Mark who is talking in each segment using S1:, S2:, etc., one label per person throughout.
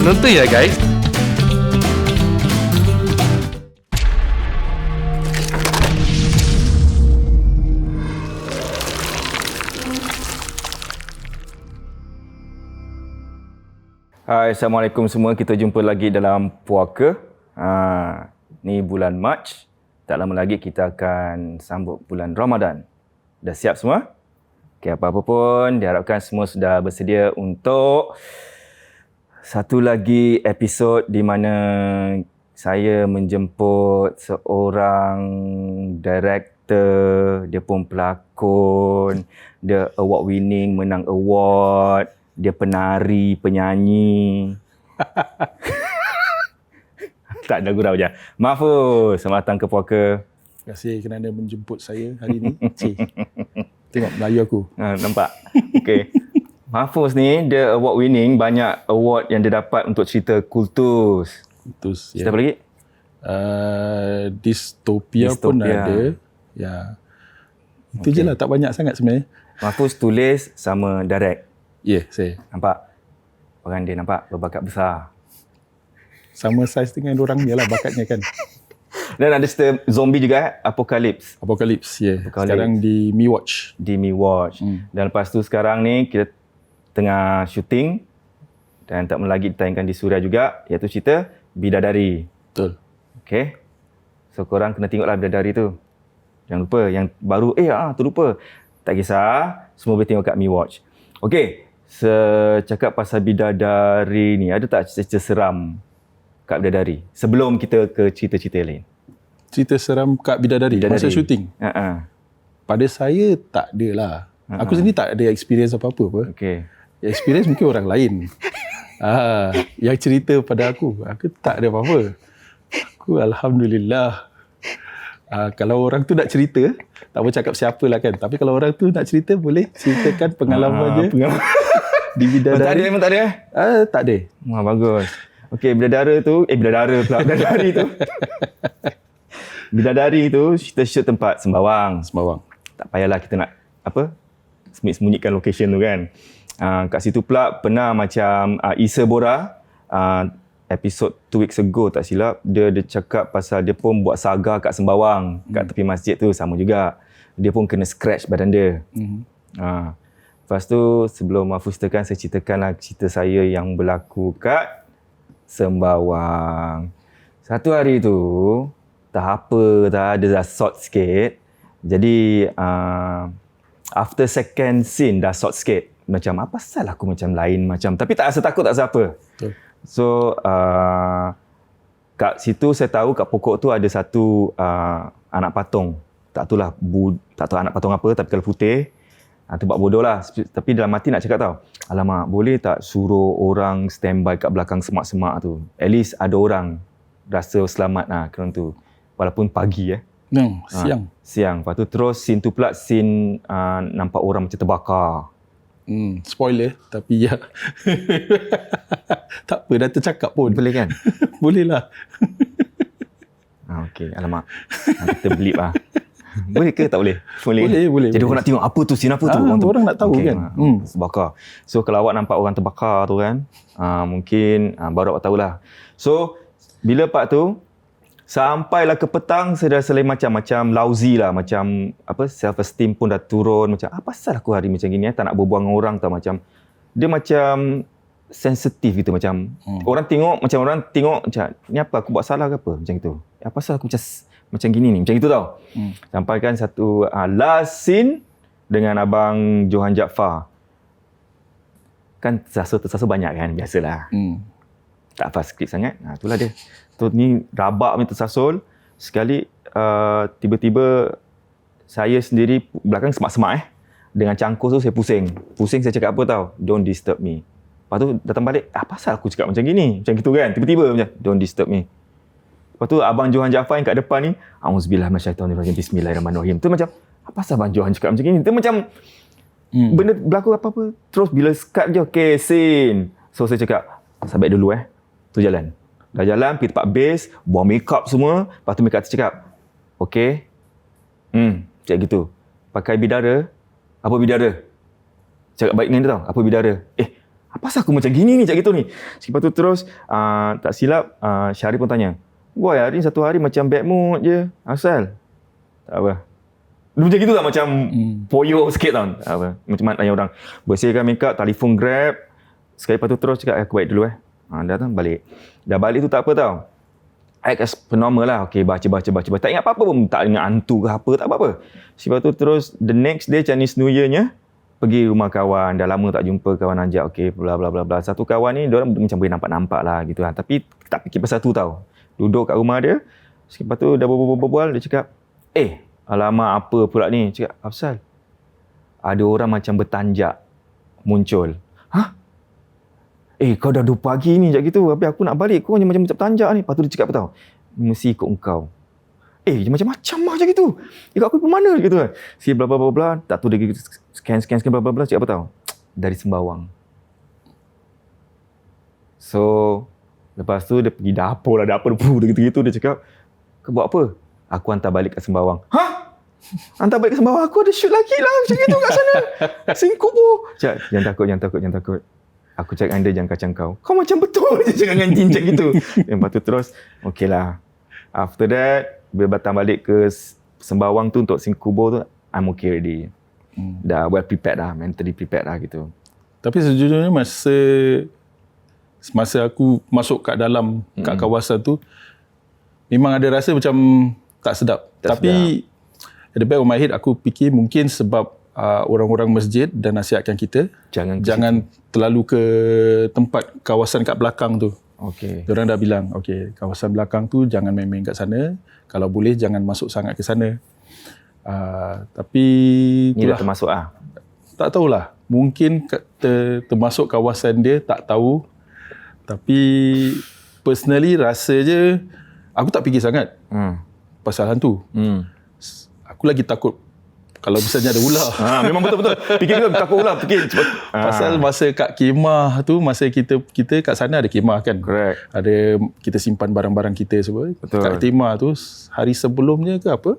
S1: Menonton ya guys.
S2: Hai, Assalamualaikum semua. Kita jumpa lagi dalam Puaka. Ni bulan Mac. Tak lama lagi kita akan sambut bulan Ramadan. Dah siap semua? Okay, apa-apa pun, diharapkan semua sudah bersedia untuk satu lagi episod di mana saya menjemput seorang director, dia pun pelakon, dia award winning, menang award. Dia penari, penyanyi. Tak ada gurau je. Mahfuz, selamat datang ke Puaka.
S3: Terima kasih kerana menjemput saya hari ini. Cik. Tengok Melayu aku.
S2: Nampak? Okey. Mahfuz ni, dia award winning. Banyak award yang dia dapat untuk cerita kultus.
S3: Kultus.
S2: Cerita apa lagi?
S3: Distopia pun ada. Ya. Itu je lah, tak banyak sangat sebenarnya.
S2: Mahfuz tulis sama direct.
S3: Ya, saya.
S2: Nampak? Orang dia nampak berbakat besar.
S3: Sama saiz dengan orang dia lah bakatnya kan.
S2: Dan ada cerita zombie juga, Apocalypse.
S3: Apocalypse, ya. Sekarang di MeWatch.
S2: Di MeWatch. Dan lepas tu sekarang ni kita tengah syuting dan tak lama lagi ditayangkan di Suria juga, iaitu cerita Bidadari.
S3: Betul.
S2: Okay. So korang kena tengoklah Bidadari tu. Jangan lupa yang baru, terlupa. Tak kisah, semua boleh tengok kat MeWatch. Okay. Cakap pasal Bidadari ni, ada tak cerita seram kat Bidadari? Sebelum kita ke cerita-cerita lain.
S3: Cerita seram kat Bidadari masa syuting?
S2: Pada
S3: saya tak ada lah. Aku sendiri tak ada experience apa-apa pun.
S2: Okay.
S3: Experience mungkin orang lain. Yang cerita pada aku tak ada apa-apa. Aku Alhamdulillah. Kalau orang tu nak cerita, tak boleh cakap siapa lah kan. Tapi kalau orang tu nak cerita, boleh ceritakan pengalaman dia. Di Bidadari.
S2: Memang tak ada?
S3: Tak ada.
S2: Wah, bagus. Okey, Bidadari tu, Bidadari tu. Bidadari tu, kita shoot tempat Sembawang. Tak payahlah kita nak, sembunyikan location tu kan. Kat situ pula pernah macam Isa Bora, episode 2 weeks ago tak silap, dia cakap pasal dia pun buat saga kat Sembawang, kat tepi masjid tu sama juga. Dia pun kena scratch badan dia. Lepas tu sebelum Mahfuz ceritakan, saya ceritakanlah cerita saya yang berlaku kat Sembawang. Satu hari tu, tak ada dah short sikit. Jadi after second scene dah short sikit. Macam apa pasal aku macam lain macam. Tapi tak rasa takut, tak rasa apa.
S3: Betul.
S2: So kat situ saya tahu kat pokok tu ada satu anak patung. Tak tahu anak patung apa, tapi kalau putih. Tu buat bodoh lah. Tapi dalam hati nak cakap tau, alamak, boleh tak suruh orang standby kat belakang semak-semak tu. At least ada orang rasa selamat lah kerana tu. Walaupun pagi
S3: siang.
S2: Siang. Lepas tu terus scene tu pula scene nampak orang macam terbakar.
S3: Spoiler, tapi ya. Tak apa, dah tercakap pun.
S2: Boleh kan?
S3: Boleh lah.
S2: Okey, alamak. Kita blip lah. Boleh ke tak boleh?
S3: Boleh.
S2: Jadi orang nak tengok apa tu, scene apa tu.
S3: Orang nak tahu kan.
S2: Terbakar. So kalau awak nampak orang terbakar tu kan, mungkin baru awak tahulah. So bila part tu, sampailah ke petang, saya dah selain macam lousy lah. Macam self esteem pun dah turun. Macam apa pasal aku hari macam gini, tak nak berbual dengan orang tau. Macam dia macam sensitif gitu. Macam orang tengok macam ni apa, aku buat salah ke apa, macam itu. Apa pasal aku macam gini ni, macam itu tau. Sampaikan satu last scene dengan Abang Johan Jaafar. Kan tersasul banyak kan, biasalah. Tak fast skrip sangat. Itulah dia. Tu ni rabak punya tersasul. Sekali tiba-tiba saya sendiri belakang semak-semak dengan cangkul tu saya pusing. Saya cakap apa tau? Don't disturb me. Lepas tu datang balik, apa pasal aku cakap macam gini? Macam gitu kan. Tiba-tiba macam don't disturb me. Lepas tu Abang Johan Jaafar yang kat depan ni, auzubillah minasyaitonirrajim, bismillahirrahmanirrahim. Tu macam, apa pasal Abang Johan cakap macam gini? Tu macam benda berlaku apa-apa. Terus bila cut je, okay, scene. So saya cakap, sabar dulu tu jalan. Dah jalan, pergi tempat base, buang makeup semua. Lepas tu makeup tu cakap, okay. Cakap gitu. Pakai bidara. Apa bidara? Cakap baik dengan dia tau. Apa bidara? Apa Pasal aku macam gini ni, macam gitu ni. Lepas tu terus tak silap Syarif pun tanya, boy hari ni satu hari macam bad mood je. Asal? Tak apa. Dia macam gitu lah, macam poyo sikit tau. Tak apa. Macam mana tanya orang. Bersihkan makeup, telefon Grab. Sekali lepas tu terus cakap, aku baik dulu dah tu balik. Dah balik tu tak apa tau. Act as per normal lah. Okay, baca. Tak ingat apa-apa pun. Tak ingat hantu ke apa, tak apa-apa. Lepas tu terus the next day Chinese New Year-nya, pergi rumah kawan. Dah lama tak jumpa kawan ajak. Okay, bla bla bla bla. Satu kawan ni, diorang macam boleh nampak-nampak lah gitu lah. Tapi tak fikir pasal tu tau. Duduk kat rumah dia. Lepas tu dah berbual-bual, dia cakap, alamak apa pula ni? Cakap, Afsal, ada orang macam bertanjak muncul. Hah? Kau dah 2 pagi ni macam gitu. Habis aku nak balik, kau macam bertanjak ni. Lepas tu dia cakap apa tau? Mesti ikut engkau. Macam-macam lah macam gitu. Ikut aku ke mana gitu kan. Si bla bla bla bla. Tak tahu dia scan bla bla bla. Cakap apa tau? Dari Sembawang. So, lepas tu dia pergi dapur lah. Dapur dia gitu-gitu. Dia cakap, kau buat apa? Aku hantar balik ke Sembawang. Hah? Hantar balik ke Sembawang? Aku ada shoot lagi lah macam itu kat sana. Singkubo. Cakap, jangan takut. Aku cakap dengan dia, jangan kacang kau. Kau macam betul je cakap dengan Jin macam gitu. Lepas tu terus, okey lah. After that, bila datang balik ke Sembawang tu untuk Singkubo tu, I'm okay already. Dah well prepared lah, mentally prepared lah gitu.
S3: Tapi sejujurnya masa aku masuk kat dalam kat kawasan tu, memang ada rasa macam tak sedap. Tapi at the back of my head aku fikir mungkin sebab orang-orang masjid dan nasihatkan kita jangan terlalu ke tempat kawasan kat belakang tu.
S2: Okey.
S3: Diorang dah bilang, okey, kawasan belakang tu jangan main-main kat sana. Kalau boleh jangan masuk sangat ke sana. Tapi
S2: ni dah termasuk
S3: tak tahulah. Mungkin termasuk kawasan dia, tak tahu. Tapi personally rasa je aku tak fikir sangat pasal hantu. Aku lagi takut kalau misalnya ada ular.
S2: Memang betul-betul. Fikir juga takut ular. Fikir cepat.
S3: Pasal masa kat kemah tu, masa kita kat sana ada kemah kan.
S2: Correct.
S3: Ada kita simpan barang-barang kita semua.
S2: Betul.
S3: Kat kemah tu hari sebelumnya ke apa,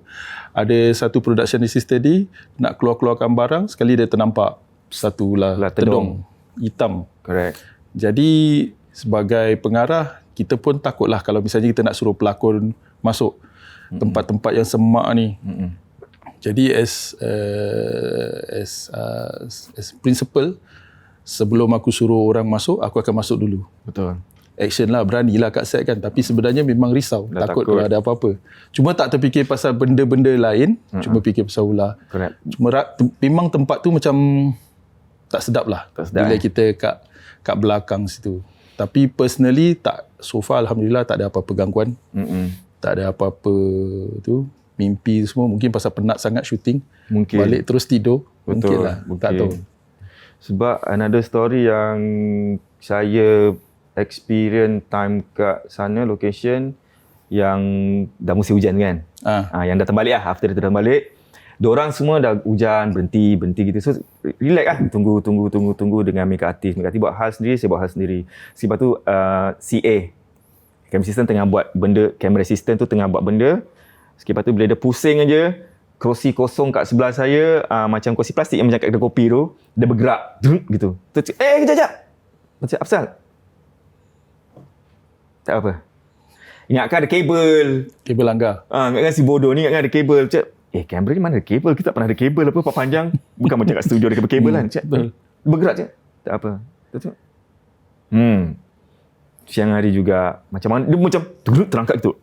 S3: ada satu production assistant ni nak keluarkan barang, sekali dia ternampak satu ular tedong hitam.
S2: Correct.
S3: Jadi sebagai pengarah, kita pun takutlah kalau misalnya kita nak suruh pelakon masuk tempat-tempat yang semak ni. Jadi as principal, sebelum aku suruh orang masuk, aku akan masuk dulu.
S2: Betul.
S3: Action lah, beranilah kat set kan. Tapi sebenarnya memang risau. Takut kalau ada apa-apa. Cuma tak terfikir pasal benda-benda lain. Cuma fikir pasal ular.
S2: Correct.
S3: Cuma memang tempat tu macam tak sedap lah. Bila kita kat belakang situ. Tapi personally so far alhamdulillah tak ada apa-apa gangguan. Tak ada apa-apa tu. Mimpi semua mungkin pasal penat sangat syuting.
S2: Mungkin.
S3: Balik terus tidur.
S2: Betul.
S3: Mungkin lah. Tak tahu.
S2: Sebab another story yang saya experience time kat sana location yang dah musim hujan kan. Yang datang balik lah. After dia datang balik, diorang semua dah hujan, berhenti gitu. So relax lah. Tunggu dengan makeup artist. Makeup artist buat hal sendiri, saya buat hal sendiri. Sebab tu CA, camera assistant tengah buat benda, camera assistant tu tengah buat benda. Lepas tu bila dia pusing aja, kerusi kosong kat sebelah saya, macam kerusi plastik yang macam kat kedai kopi tu, dia bergerak gitu. Tu kejap. Macam Afsal. Tak apa. Ingatkan ada kabel.
S3: Kabel langgar.
S2: Ingatkan si bodoh ni ingatkan ada kabel. Cak, kamera ni mana ada kabel? Kita tak pernah ada kabel apa panjang. Bukan macam kat studio ada kabel kan. Cak, bergerak je. Tak apa. Tengok. Siang hari juga macam mana dia macam terangkat gitu.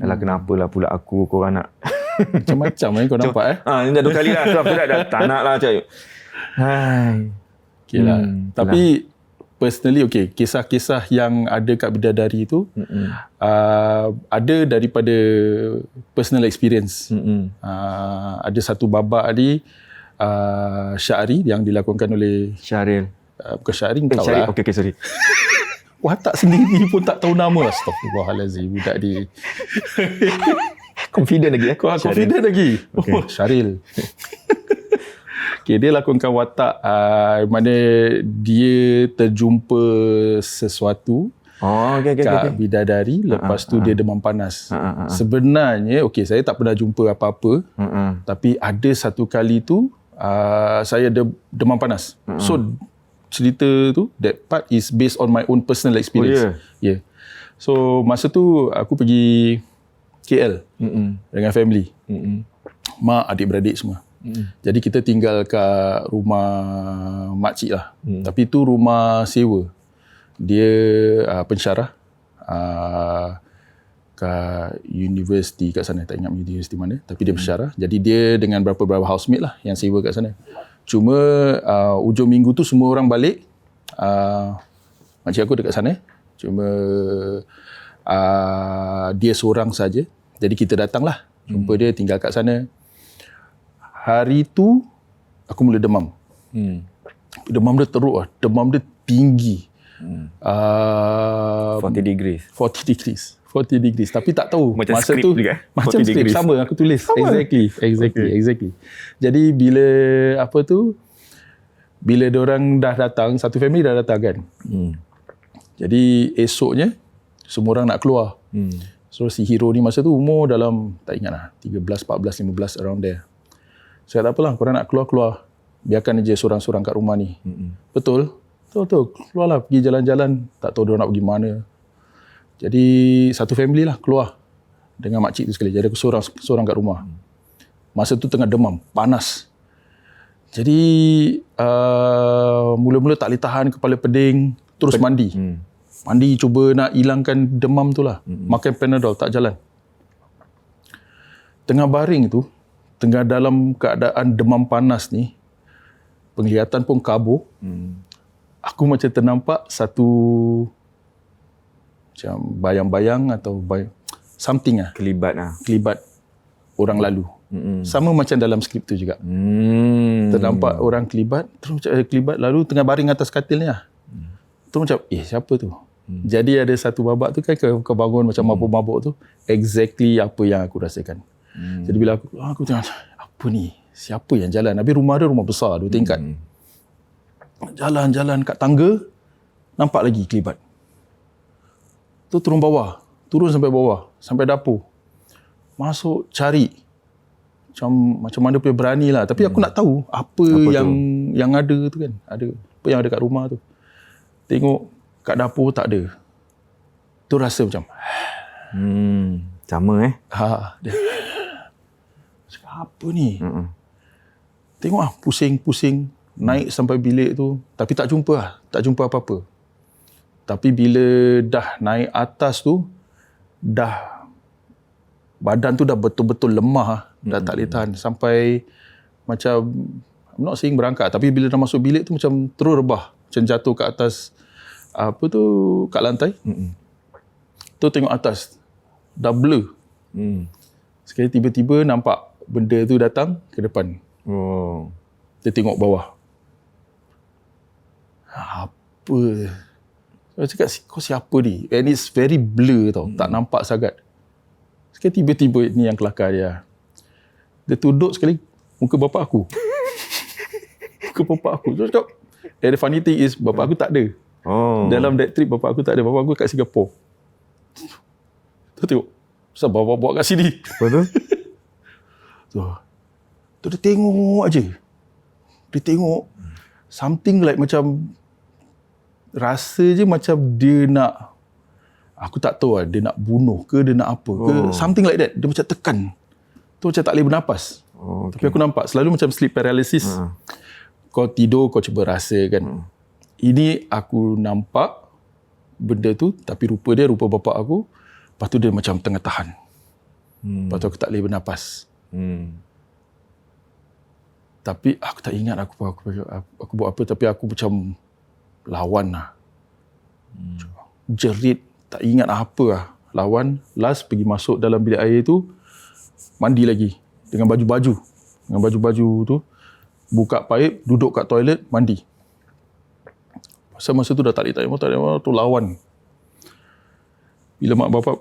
S2: Alah kenapalah pula aku korang nak
S3: macam-macam kau nampak
S2: ni dah 2 kali lah. So after that dah tak nak lah Cak. Hai.
S3: Okay lah. Tapi personally kisah-kisah yang ada kat Bidadari tu ada daripada personal experience. Ada satu babak ni Syahri yang dilakonkan oleh
S2: Syahril.
S3: Bukan Syahri kau lah.
S2: Okay, sorry.
S3: Watak sendiri pun tak tahu nama. Astaghfirullahalazim, budak ni.
S2: Confident lagi
S3: Confident lagi. Okay. Syahril. Dia lakonkan watak mana dia terjumpa sesuatu kat Bidadari. Lepas tu dia demam panas. Sebenarnya saya tak pernah jumpa apa-apa. Tapi ada satu kali tu saya demam panas. So cerita tu, that part is based on my own personal experience.
S2: Oh,
S3: Yeah. So masa tu aku pergi KL dengan family. Mak, adik-beradik semua. Jadi kita tinggal kat rumah makcik lah. Tapi tu rumah sewa. Dia pensyarah kat universiti kat sana. Tak ingat universiti mana. Tapi dia pensyarah. Jadi dia dengan beberapa housemate lah yang sewa kat sana. Cuma ujung minggu tu semua orang balik. Makcik aku dekat sana. Cuma dia seorang saja. Jadi kita datang lah. Jumpa dia, tinggal kat sana. Hari tu aku mula demam. Demam dia teruk lah. Demam dia tinggi.
S2: 40 degrees.
S3: 40 degrees. Tapi tak tahu.
S2: Macam
S3: masa
S2: skrip
S3: tu,
S2: juga.
S3: macam
S2: 40
S3: skrip.
S2: degrees.
S3: Sama aku tulis.
S2: Sama.
S3: Exactly. Jadi bila bila diorang dah datang, satu family dah datang kan. Jadi esoknya semua orang nak keluar. So si hero ni masa tu umur dalam, tak ingat lah, 13, 14, 15 around there. Saya tak apalah, korang nak keluar. Biarkan je sorang-sorang kat rumah ni. Betul. Keluarlah, pergi jalan-jalan. Tak tahu diorang nak pergi mana. Jadi satu family lah keluar dengan makcik tu sekali. Jadi aku sorang kat rumah. Masa tu tengah demam, panas. Jadi mula-mula tak boleh tahan, kepala peding, terus mandi. Mandi cuba nak hilangkan demam tu lah. Makan Panadol, tak jalan. Tengah baring tu, tengah dalam keadaan demam panas ni, penglihatan pun kabur. Aku macam ternampak satu macam bayang-bayang atau something lah. Kelibat orang lalu. Sama macam dalam skrip tu juga. Ternampak orang kelibat, terus macam kelibat lalu tengah baring atas katil ni lah. Terus macam, siapa tu? Jadi ada satu babak tu kan kau bangun macam mabuk-mabuk tu, exactly apa yang aku rasakan. Jadi bila aku tengok, apa ni? Siapa yang jalan? Habis rumah dia rumah besar, 2 tingkat. Jalan-jalan kat tangga, nampak lagi kelibat. Tu turun sampai bawah, sampai dapur. Masuk cari. Macam mana punya berani lah. Tapi aku nak tahu apa yang ada tu kan. Apa yang ada kat rumah tu. Tengok kat dapur tak ada. Tu rasa macam
S2: Sama
S3: dia. Cakap, apa ni? Tengok pusing-pusing. Naik sampai bilik tu. Tapi tak jumpa apa-apa. Tapi bila dah naik atas tu, badan tu dah betul-betul lemah. Dah tak boleh tahan. Sampai macam, I'm not saying berangkat. Tapi bila dah masuk bilik tu macam terus rebah. Macam jatuh kat atas, kat lantai. Tu tengok atas. Dah blur. Sekali tiba-tiba nampak benda tu datang ke depan. Dia tengok bawah. Apa? Saya cakap, kau siapa ni? And it's very blur tau. Tak nampak sangat. Sekali tiba-tiba ni yang kelakar dia. Dia duduk sekali muka bapak aku. Saya cakap, the funny thing is bapak aku tak ada. Dalam that trip bapak aku tak ada. Bapak aku kat Singapore. Tu tengok. Kenapa bapak bawa kat sini?
S2: Betul?
S3: Tu dia tengok aje. Dia tengok something like macam rasa je macam dia nak, aku tak tahu lah, dia nak bunuh ke, dia nak apa ke, something like that. Dia macam tekan. Tu macam tak boleh bernafas. Tapi aku nampak, selalu macam sleep paralysis. Kau tidur, kau cuba rasa kan. Ini aku nampak benda tu, tapi rupa bapak aku. Lepas tu dia macam tengah tahan. Lepas tu aku tak boleh bernafas. Tapi aku tak ingat aku buat apa, tapi aku macam lawan lah. Jerit, tak ingat apa lah. Lawan, last pergi masuk dalam bilik air tu, mandi lagi. Dengan baju-baju. Tu, buka paip, duduk kat toilet, mandi. Pasal masa tu dah tak boleh, tu lawan. Bila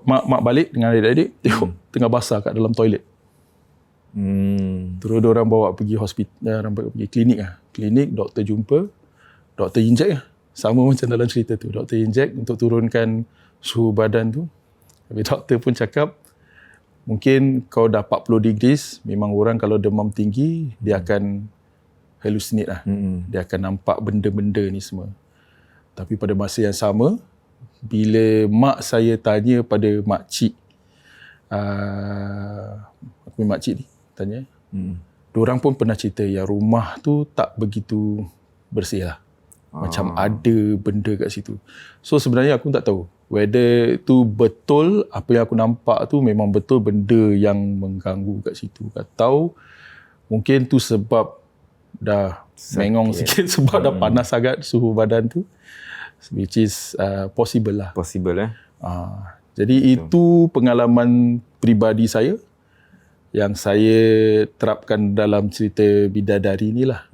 S3: mak balik dengan adik-adik, tengok tengah basah kat dalam toilet. Terus diorang bawa pergi hospital, pergi klinik lah. Klinik, doktor jumpa, doktor injek lah. Sama macam dalam cerita tu. Doktor injek untuk turunkan suhu badan tu. Tapi doktor pun cakap, mungkin kau dah 40 degrees, memang orang kalau demam tinggi, dia akan hallucinate lah. Dia akan nampak benda-benda ni semua. Tapi pada masa yang sama, bila mak saya tanya pada makcik, aku punya makcik ni tanya, diorang pun pernah cerita yang rumah tu tak begitu bersih lah. Macam ada benda kat situ. So sebenarnya aku tak tahu whether tu betul, apa yang aku nampak tu memang betul benda yang mengganggu kat situ. Atau mungkin tu sebab dah mengong sikit sebab dah panas sangat suhu badan tu. Which is possible lah.
S2: Possible
S3: Jadi itu pengalaman peribadi saya yang saya terapkan dalam cerita bidadari ni lah.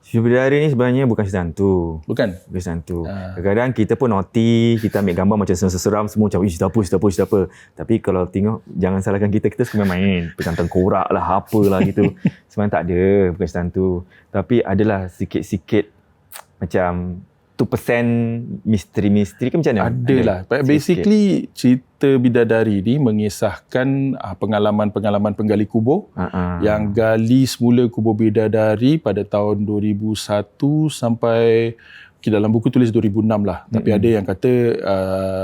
S2: Cerita bidadari ni sebenarnya bukan cerita hantu.
S3: Bukan?
S2: Bukan cerita hantu. Kadang-kadang kita pun naughty, kita ambil gambar macam seram-seram semua macam cerita apa. Tapi kalau tengok, jangan salahkan kita suka main. Pegang tengkorak lah, apalah gitu. Sebenarnya tak ada, bukan cerita hantu. Tapi adalah sikit-sikit macam 2% misteri-misteri ke macam mana?
S3: Adalah. Basically, cerita bidadari ni mengisahkan pengalaman-pengalaman penggali kubur yang gali semula kubur bidadari pada tahun 2001 sampai dalam buku tulis 2006 lah. Tapi ada yang kata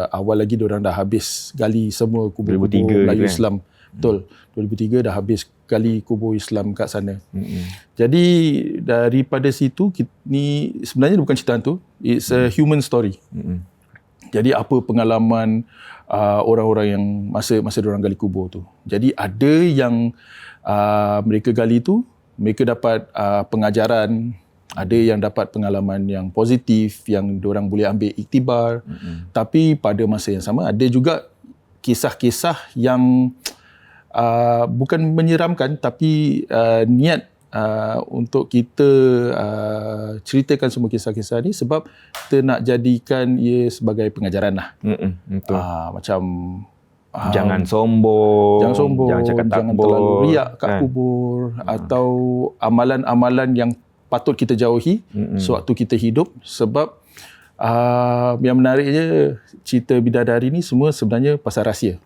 S3: awal lagi diorang dah habis gali semua kubur-kubur Melayu kan? Islam. Betul. 2003 dah habis gali kubur Islam kat sana. Jadi daripada situ ni sebenarnya bukan cerita hantu, it's a human story. Jadi apa pengalaman orang-orang yang masa diorang gali kubur tu. Jadi ada yang mereka gali tu, mereka dapat pengajaran, ada yang dapat pengalaman yang positif yang diorang boleh ambil iktibar. Tapi pada masa yang sama ada juga kisah-kisah yang bukan menyeramkan tapi niat untuk kita ceritakan semua kisah-kisah ni sebab kita nak jadikan ia sebagai pengajaran lah.
S2: Betul.
S3: Macam
S2: jangan sombong, jangan cakap
S3: jangan
S2: takbur,
S3: terlalu riak kat kubur atau amalan-amalan yang patut kita jauhi sewaktu kita hidup sebab yang menariknya cerita bidadari ni semua sebenarnya pasal rahsia.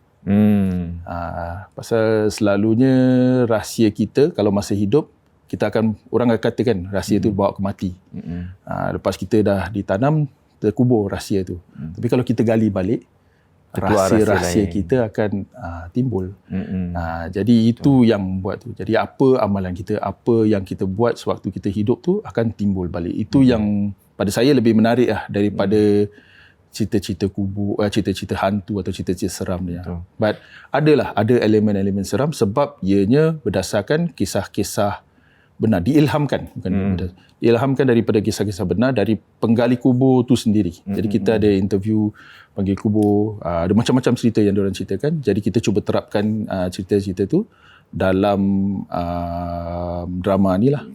S3: Pasal selalunya rahsia kita kalau masih hidup orang akan katakan rahsia tu bawa ke mati. Lepas kita dah ditanam terkubur rahsia tu. Tapi kalau kita gali balik rahsia-rahsia kita akan timbul. Jadi itu yang buat tu. Jadi apa amalan kita, apa yang kita buat sewaktu kita hidup tu akan timbul balik. Itu yang pada saya lebih menarik lah daripada cerita-cerita kubur, cerita-cerita hantu atau cerita-cerita seram ni. But ada elemen-elemen seram sebab ianya berdasarkan kisah-kisah benar, diilhamkan daripada kisah-kisah benar dari penggali kubur tu sendiri. Jadi kita ada interview penggali kubur, ada macam-macam cerita yang diorang ceritakan. Jadi kita cuba terapkan cerita-cerita tu dalam drama ni lah.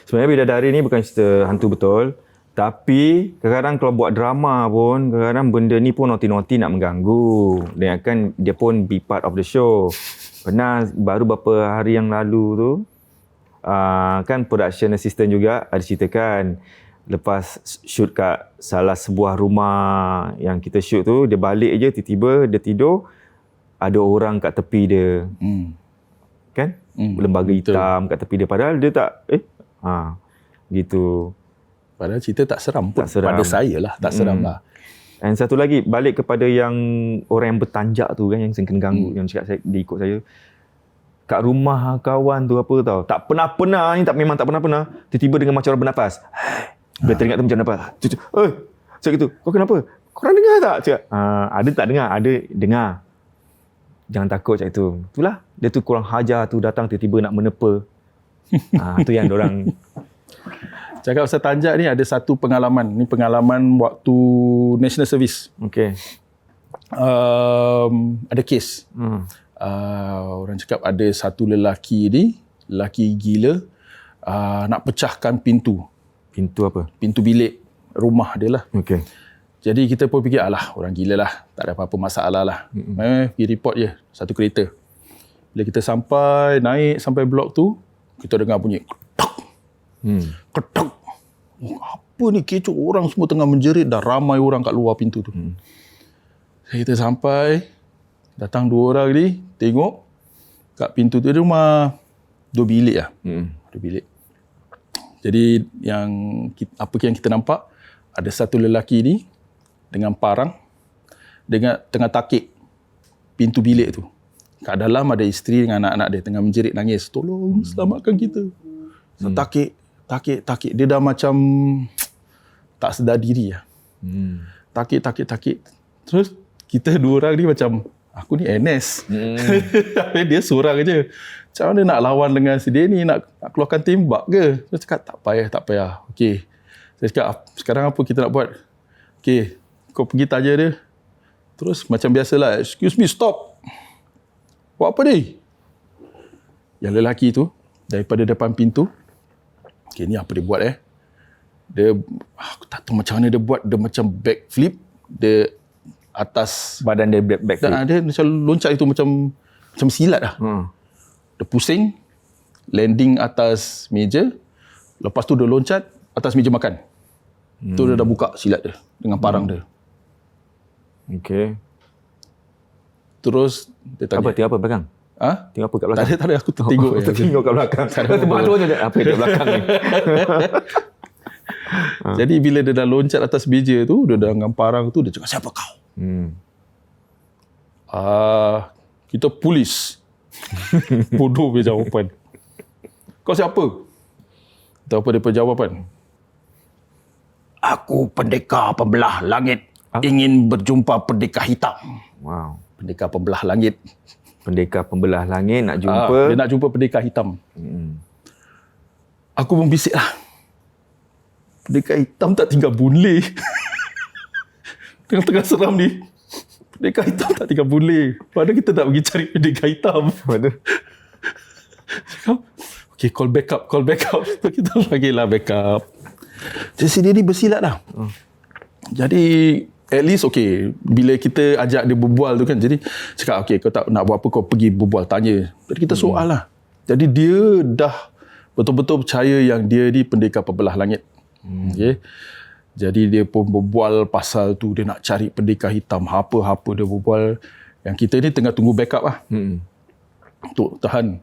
S2: Sebenarnya bidadari ni bukan cerita hantu betul. Tapi kadang-kadang kalau buat drama pun, kadang-kadang benda ni pun naughty-naughty nak mengganggu. Dan kan dia pun be part of the show. Pernah baru beberapa hari yang lalu tu, kan production assistant juga ada ceritakan. Lepas shoot kat salah sebuah rumah yang kita shoot tu, dia balik je tiba-tiba dia tidur, ada orang kat tepi dia. Kan? Lembaga hitam kat tepi dia. Padahal dia tak, gitu.
S3: Padahal cerita tak seram pun. Pada saya lah, tak seram lah.
S2: Dan satu lagi, balik kepada yang orang yang bertanjak tu kan, yang kena ganggu, yang cakap dia ikut saya. Kat rumah kawan tu apa tau, tak pernah-pernah ni, memang tak pernah-pernah, tiba-tiba dengan macam orang bernafas. Dia teringat tu macam nafas. Cakap gitu, kau kenapa? Korang dengar tak? Cakap, ada tak dengar? Ada dengar. Jangan takut cakap itu. Itulah, dia tu kurang hajar tu datang tiba-tiba nak menepa. Tu yang diorang.
S3: Cakap pasal tanjak ni ada satu pengalaman. Ni pengalaman waktu National Service.
S2: Okay.
S3: Ada kes. Orang cakap ada satu lelaki gila, nak pecahkan pintu.
S2: Pintu apa?
S3: Pintu bilik rumah dia lah.
S2: Okay.
S3: Jadi kita pun fikir, orang gila lah. Tak ada apa-apa masalah lah. Pergi report je, satu kereta. Bila kita naik sampai blok tu, kita dengar bunyi ketak. Apa ni, kecoh, orang semua tengah menjerit, dah ramai orang kat luar pintu tu. Kita sampai, datang 2 orang ni, tengok kat pintu tu, rumah 2 bilik lah. Ada bilik. Jadi apa yang kita nampak, ada satu lelaki ni dengan parang dengan tengah takik pintu bilik tu. Kat dalam ada isteri dengan anak-anak dia tengah menjerit nangis, tolong selamatkan kita. So, takik. Dia dah macam tak sedar diri lah. Takik. Terus kita dua orang ni macam, aku ni NS. Dia seorang je. Macam mana nak lawan dengan si dia ni, nak keluarkan tembak ke? Saya cakap, tak payah. Okey. Saya cakap, sekarang apa kita nak buat? Okey, kau pergi tanya dia. Terus macam biasalah, excuse me, stop. Buat apa ni? Yang lelaki tu, daripada depan pintu, okey, ni apa dia buat Dia, aku tak tahu macam mana dia buat, dia macam backflip, dia atas
S2: Badan dia backflip.
S3: dia macam loncat itu macam silat lah. Dia pusing, landing atas meja, lepas tu dia loncat atas meja makan. Tu dia dah buka silat dia dengan parang dia.
S2: Okey.
S3: Terus dia tanya,
S2: Tengok apa belakang? Tengok apa kat belakang?
S3: Tak ada, aku tertengok.
S2: Tengok kat belakang. Tengok tu je. Apa yang kat belakang ni?
S3: Jadi bila dia dah loncat atas meja tu, dia dah dengan parang tu, dia cakap, siapa kau? Kita polis. Bodoh punya jawapan. Kau siapa? Tahu apa dia punya jawapan? Aku pendekar pembelah langit. Ingin berjumpa pendekar hitam.
S2: Wow.
S3: Pendekar pembelah langit.
S2: Pendekar pembelah langit nak jumpa.
S3: Dia nak jumpa pendekar hitam. Aku membisik lah. Pendekar hitam tak tinggal Boon Lay. Tengah-tengah seram ni. Pendekar hitam tak tinggal Boon Lay. Padahal kita nak pergi cari pendekar hitam.
S2: Waduh.
S3: Okay, call backup. Kita panggil lah backup. Jadi sini ni bersilat dah. Jadi at least okay, bila kita ajak dia berbual tu kan, jadi cakap okay, kau tak nak buat apa, kau pergi berbual, tanya. Jadi kita soal lah. Jadi dia dah betul-betul percaya yang dia ni pendekar pembelah langit. Okay. Jadi dia pun berbual pasal tu, dia nak cari pendekar hitam, apa-apa dia berbual. Yang kita ni tengah tunggu backup lah. Untuk tahan.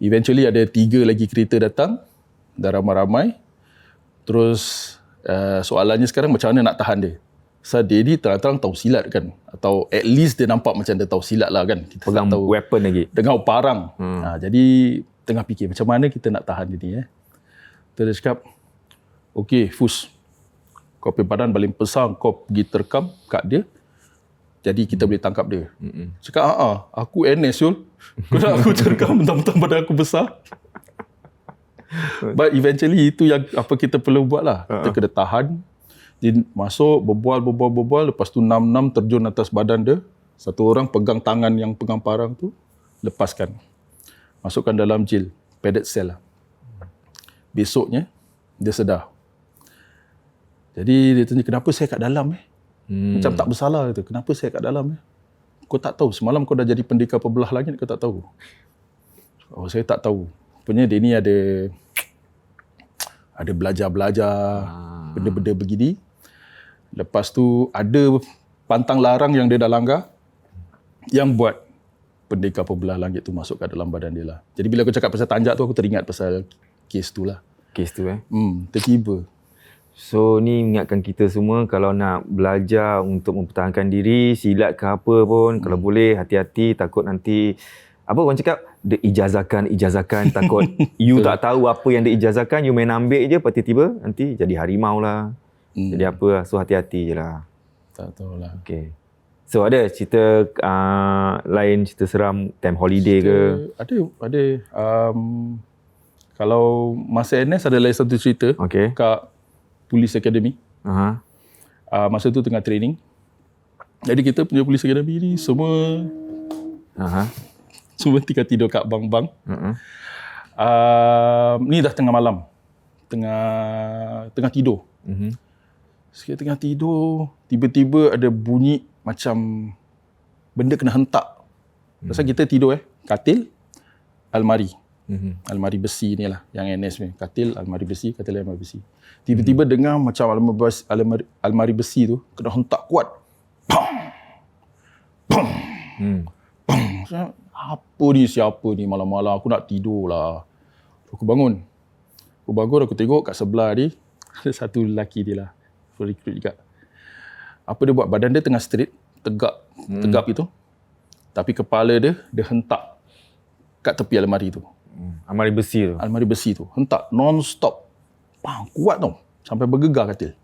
S3: Eventually ada 3 lagi kereta datang, dah ramai-ramai. Terus soalannya sekarang macam mana nak tahan dia. So dia ni terang-terang tahu silat kan, atau at least dia nampak macam dia tahu silat lah kan. Kita
S2: Pegang
S3: tahu
S2: weapon lagi.
S3: dengan parang. Jadi tengah fikir macam mana kita nak tahan dia ni. Terus dia cakap, okey Fus, kau punya badan paling besar, kau pergi terkam kat dia, jadi kita boleh tangkap dia. Cakap, aku NS Yul, kau nak aku terkam mentang-mentang badan aku besar. But eventually itu yang apa kita perlu buat lah. Kita kena tahan. Dia masuk, berbual, lepas tu 6-6 terjun atas badan dia. Satu orang pegang tangan yang pegang parang tu, lepaskan. Masukkan dalam jail, padded cell lah. Besoknya, dia sedar. Jadi dia tanya, kenapa saya kat dalam Macam tak bersalah kata, kenapa saya kat dalam Kau tak tahu, semalam kau dah jadi pendekar pembelah langit, kau tak tahu? Oh, saya tak tahu. Rupanya dia ni ada belajar-belajar benda-benda begini. Lepas tu ada pantang larang yang dia dah langgar, yang buat pendekar pembelah langit tu masuk kat dalam badan dia lah. Jadi bila aku cakap pasal tanjak tu, aku teringat pasal kes tu lah.
S2: Kes tu
S3: Tertiba.
S2: So ni ingatkan kita semua, kalau nak belajar untuk mempertahankan diri, silat ke apa pun, kalau boleh hati-hati, takut nanti apa orang cakap, ijazahkan takut you tak tahu apa yang diijazahkan, you main ambil je, tiba-tiba nanti jadi harimau lah. Jadi apa lah, so hati-hati je lah.
S3: Tak tahulah.
S2: Okay. So ada cerita lain, cerita seram time holiday ke?
S3: Ada. Kalau masa NS ada lagi satu cerita.
S2: Okay.
S3: Kat Police Academy. Masa tu tengah training. Jadi kita punya Police Academy ni semua tinggal tidur kat bang-bang. Ni dah tengah malam. Tengah tidur. Sekali tengah tidur, tiba-tiba ada bunyi macam benda kena hentak. Pasal kita tidur katil, almari. Almari besi ni lah, yang NS ni. Katil, almari besi. Tiba-tiba dengar macam almari besi tu kena hentak kuat. Pam! Pam! Pam! Apa ni, siapa ni malam-malam, aku nak tidur lah. Aku bangun. Aku bangun, aku tengok kat sebelah ni, ada satu lelaki dia lah. Recruit juga. Apa dia buat? Badan dia tengah straight, tegap itu. Tapi kepala dia hentak kat tepi almari tu.
S2: Almari besi tu.
S3: Almari besi tu. Hentak non-stop. Bang, kuat tau. Sampai bergegar katil.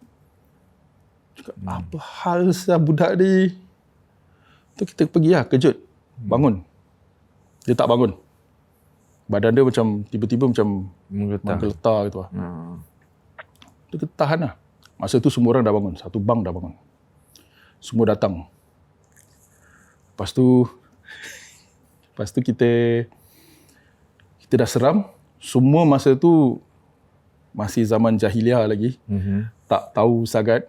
S3: Cakap, apa hal sah budak ni? Tu kita pergi lah, kejut. Bangun. Dia tak bangun. Badan dia macam, tiba-tiba macam menggeletar gitu lah. Tu kita tahan lah. Masa tu semua orang dah bangun. Satu bang dah bangun. Semua datang. Lepas tu kita dah seram. Semua masa tu masih zaman jahiliah lagi. Tak tahu sangat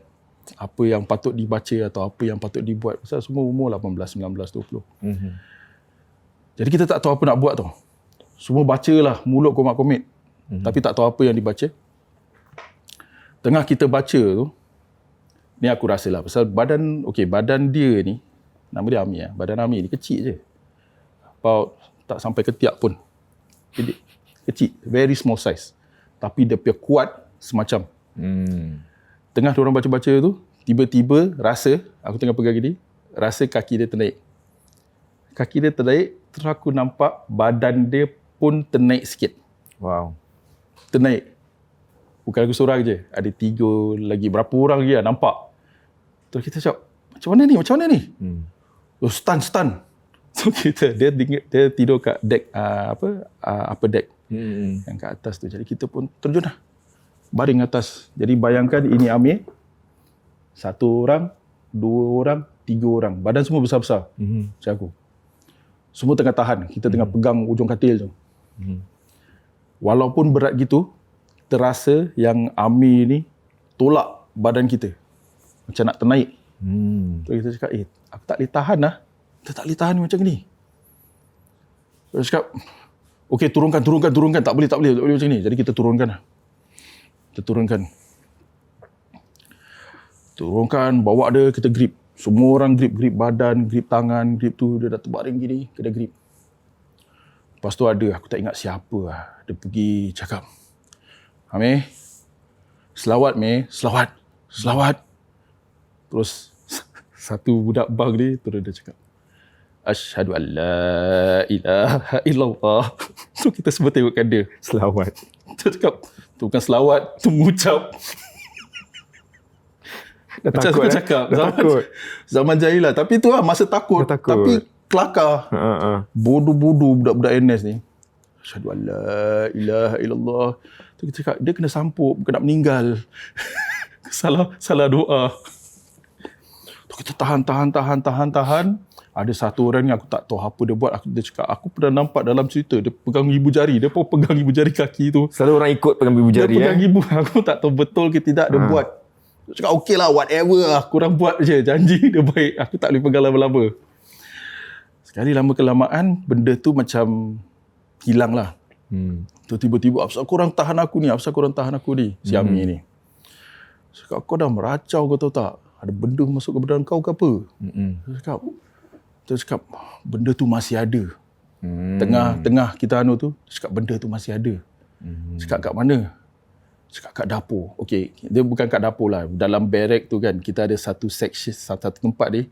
S3: apa yang patut dibaca atau apa yang patut dibuat. Pasal semua umur 18, 19, 20. Jadi kita tak tahu apa nak buat tau. Semua bacalah mulut komat-komit. Tapi tak tahu apa yang dibaca. Tengah kita baca tu, ni aku rasa lah. Pasal badan dia ni, nama dia Amir. Badan Amir ni kecil je. About tak sampai ketiak pun. Jadi, kecil, very small size. Tapi dia punya kuat semacam. Tengah diorang baca-baca tu, tiba-tiba rasa, aku tengah pegang gini, rasa kaki dia ternaik. Kaki dia ternaik, terus aku nampak badan dia pun ternaik sikit.
S2: Wow.
S3: Ternaik. Bukan aku seorang je. Ada 3 lagi, berapa orang lagi lah nampak. Terus kita cakap, macam mana ni? Oh, stun. So dia tidur kat deck, upper deck. Yang kat atas tu. Jadi kita pun terjun lah. Baring atas. Jadi bayangkan ini Amir. 1 orang, 2 orang, 3 orang. Badan semua besar-besar. Macam aku. Semua tengah tahan. Kita tengah pegang ujung katil tu. Walaupun berat gitu, terasa yang Amir ni tolak badan kita. Macam nak ternaik. So kita cakap, aku tak boleh tahan lah. Kita tak boleh tahan macam ni. Kita cakap, okey, turunkan. Tak boleh macam ni. Jadi kita turunkan lah. Turunkan, bawa dia, kita grip. Semua orang grip badan, grip tangan, grip tu. Dia dah terbaring gini, kita grip. Lepas tu ada, aku tak ingat siapa lah. Dia pergi cakap, Amir, selawat Mir, selawat. Terus satu budak bang ni terus dia cakap, Asyhadu an la ilaha illallah. So kita semua tengokkan dia.
S2: Selawat.
S3: Dia cakap, tu bukan selawat, tu mengucap. Macam aku cakap, zaman jahiliah. Tapi tu lah masa takut. Tapi kelakar. Bodoh-bodoh budak-budak NS ni. Asyhadu an la ilaha illallah. Tu kita cakap, dia kena sampuk, bukan nak meninggal. salah doa. Tu kita tahan. Ada satu orang yang aku tak tahu apa dia buat. Dia cakap, aku pernah nampak dalam cerita, dia pegang ibu jari. Dia pun pegang ibu jari kaki tu.
S2: Selalu orang ikut pegang ibu jari.
S3: Dia pegang ibu. Aku tak tahu betul ke tidak dia buat. Dia cakap, okey lah, whatever lah. Korang buat je. Janji dia baik. Aku tak boleh pegang lama-lama. Sekali lama kelamaan, benda tu macam hilang lah. Tu tiba-tiba, apasal korang tahan aku ni? Si Amir ni. Cakap, kau dah meracau, kau tahu tak? Ada benda masuk ke badan kau ke apa? Dia cakap, benda tu masih ada. Tengah kita tu, dia cakap, benda tu masih ada. Cakap, kat mana? Cakap, kat dapur. Okey, dia bukan kat dapur lah. Dalam barrack tu kan, kita ada satu section, satu tempat ni,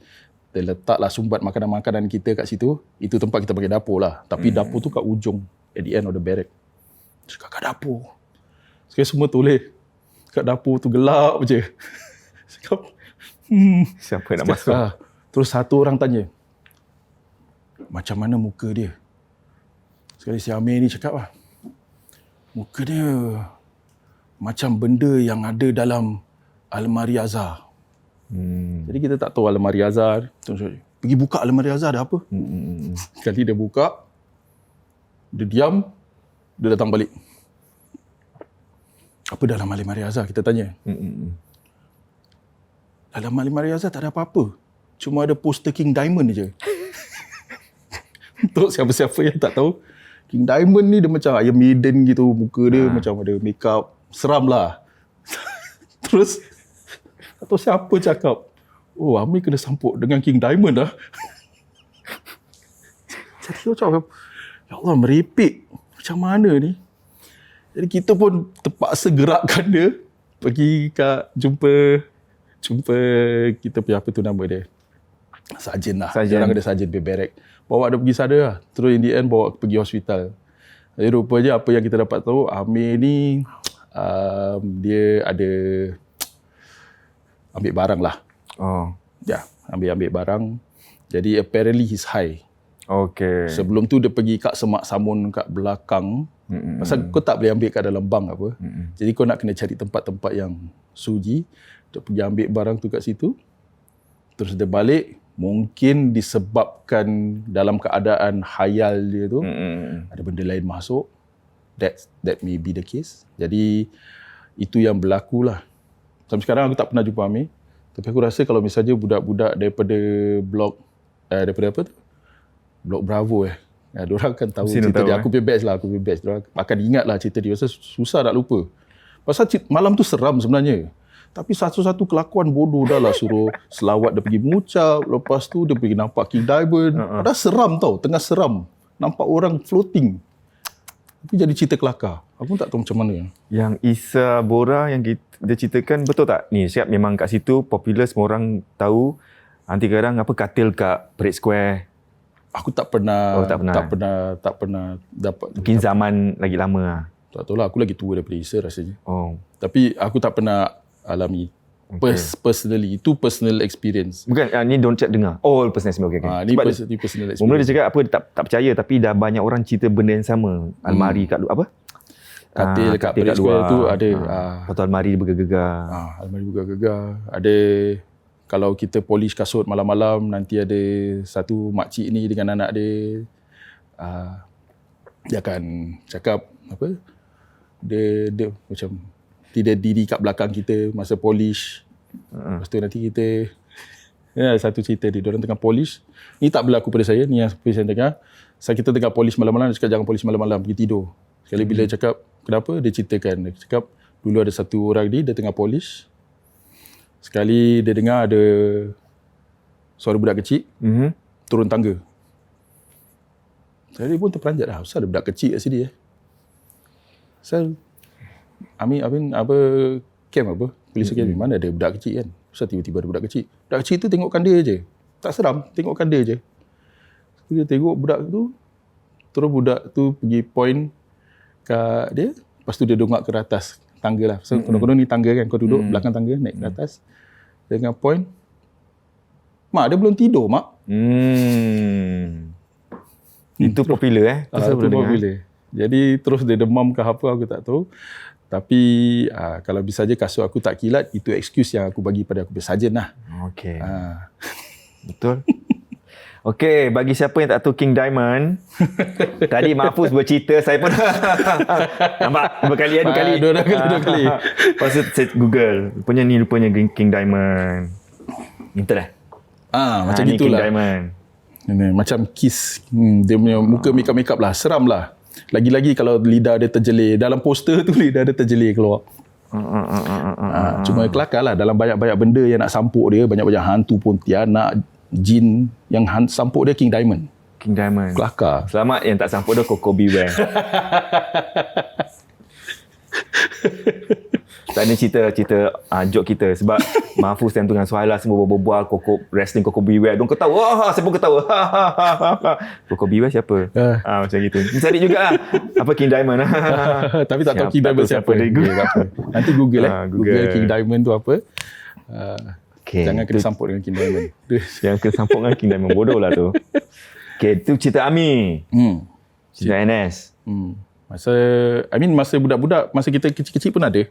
S3: dia letaklah sumbat makanan-makanan kita kat situ. Itu tempat kita pakai dapur lah. Tapi dapur tu kat ujung, at the end of the barrack. Cakap, kat dapur. Sekali semua toleh. Kat dapur tu gelap je. Cakap,
S2: siapa nak masuk?
S3: Terus satu orang tanya, macam mana muka dia? Sekali si Amir ni cakap lah, muka dia macam benda yang ada dalam almari Azhar. Jadi kita tak tahu almari Azhar. Pergi buka almari Azhar ada apa? Sekali dia buka, dia diam, dia datang balik. Apa dalam almari Azhar? Kita tanya. Dalam almari Azhar tak ada apa-apa. Cuma ada poster King Diamond je. Untuk siapa-siapa yang tak tahu, King Diamond ni dia macam Iron Maiden gitu. Muka dia macam ada make up. Seram lah. Terus, atau siapa cakap, oh Amir kena sampuk dengan King Diamond dah. Jadi macam, ya Allah, merepek. Macam mana ni? Jadi kita pun terpaksa gerakkan dia pergi jumpa kita punya apa tu nama dia. Sarjan lah.
S2: Sarjan.
S3: Orang ada sarjan barrack. Bawa dia pergi sana lah. Terus in the end bawa pergi hospital. Jadi rupanya apa yang kita dapat tahu, Amir ni dia ada ambil barang lah.
S2: Oh.
S3: Ya, ambil barang. Jadi apparently he's high.
S2: Okay.
S3: Sebelum tu dia pergi kat semak samun kat belakang. Pasal kau tak boleh ambil kat dalam bank apa. Jadi kau nak kena cari tempat-tempat yang sunyi. Dia pergi ambil barang tu kat situ. Terus dia balik. Mungkin disebabkan dalam keadaan khayal dia tu, ada benda lain masuk. That may be the case. Jadi itu yang berlaku lah. Sampai sekarang aku tak pernah jumpa Amir. Tapi aku rasa kalau misalnya budak-budak daripada blok daripada apa tu? Blok Bravo diorang akan tahu
S2: Mesti
S3: cerita
S2: tahu,
S3: dia. Aku punya batch lah, Diorang akan ingat lah cerita dia. Pasal susah nak lupa. Pasal malam tu seram sebenarnya. Tapi satu-satu kelakuan bodoh dah lah suruh selawat dia pergi mengucap. Lepas tu dia pergi nampak King Diamond. Padahal seram tau, tengah seram. Nampak orang floating. Tapi jadi cerita kelakar. Aku pun tak tahu macam mana.
S2: Yang Isa Bora yang dia ceritakan betul tak? Ni siap memang kat situ popular, semua orang tahu. Nanti kadang apa katil kat Parade Square.
S3: Aku tak pernah,
S2: Oh, tak
S3: pernah dapat.
S2: Mungkin zaman lagi lama lah.
S3: Tak tahu lah, aku lagi tua daripada Isa rasanya.
S2: Oh.
S3: Tapi aku tak pernah alami. Personally, itu personal experience.
S2: Bukan, ni don't check dengar. All personal experience. Okay.
S3: Ni personal experience.
S2: Mula dia cakap apa, dia tak percaya tapi dah banyak orang cerita benda yang sama. Almari kat apa?
S3: Katil kat Parade Square tu ada.
S2: Lepas tu almari bergegar-gegar.
S3: Almari bergegar-gegar. Ada, kalau kita polish kasut malam-malam, nanti ada satu makcik ni dengan anak dia. Dia akan cakap apa? Dia macam dia diri kat belakang kita masa polish. Lepas tu nanti kita satu cerita dia, diorang tengah polish. Ni tak berlaku pada saya, ni yang saya tengah. Kita tengah polish malam-malam, dia cakap jangan polish malam-malam, pergi tidur. Sekali bila cakap kenapa, dia ceritakan. Dia cakap dulu ada satu orang dia tengah polish. Sekali dia dengar ada suara budak kecil turun tangga. Saya pun terperanjat dah, asal ada budak kecil kat sini Asal Amin apa camp apa? Polis academy mana ada budak kecil kan? Asal tiba-tiba ada budak kecil? Budak kecil tu tengokkan dia je. Tak seram, tengokkan dia je. Dia tengok budak tu, terus budak tu pergi point kat dia, lepas tu dia dongak ke atas tangga lah. So konon-konon ni tangga kan, kau duduk belakang tangga naik ke atas. Dengan point, mak dia belum tidur mak.
S2: Itu popular
S3: Itu popular. Jadi terus dia demam ke apa aku tak tahu. Tapi kalau bisa je kasut aku tak kilat, itu excuse yang aku bagi pada aku sarjan lah.
S2: Okey. Betul. Okey, bagi siapa yang tak tahu King Diamond, tadi Mahfuz bercerita, saya pun nampak berkali.
S3: Dua kali.
S2: Lepas tu saya Google, rupanya King Diamond. Minta dah.
S3: Macam
S2: ni
S3: gitulah.
S2: King Diamond.
S3: Ini, macam kiss. Dia punya muka makeup lah, seram lah. Lagi-lagi kalau lidah dia terjelir. Dalam poster tu lidah dia terjelir keluar. Cuma kelakar lah. Dalam banyak-banyak benda yang nak sampuk dia, banyak-banyak hantu pun tianak, jin yang sampuk dia King Diamond.
S2: King Diamond.
S3: Kelakar.
S2: Selamat yang tak sampuk dia Coco Beware. Tak ada cerita joke kita sebab Mahfuz time tu dengan Suhaila semua berbual wrestling Coco Beware. Dong ketawa. Saya pun ketawa. Coco Beware siapa? Macam gitu. Cari juga apa King Diamond.
S3: Tapi tak tahu King Diamond siapa. Nanti Google Google King Diamond tu apa. Jangan kena sampuk dengan King Diamond.
S2: Jangan kena sampuk dengan King Diamond. Bodoh lah tu. Okay, tu cerita Ami. Cerita NS.
S3: Masa budak-budak, masa kita kecil-kecil pun ada.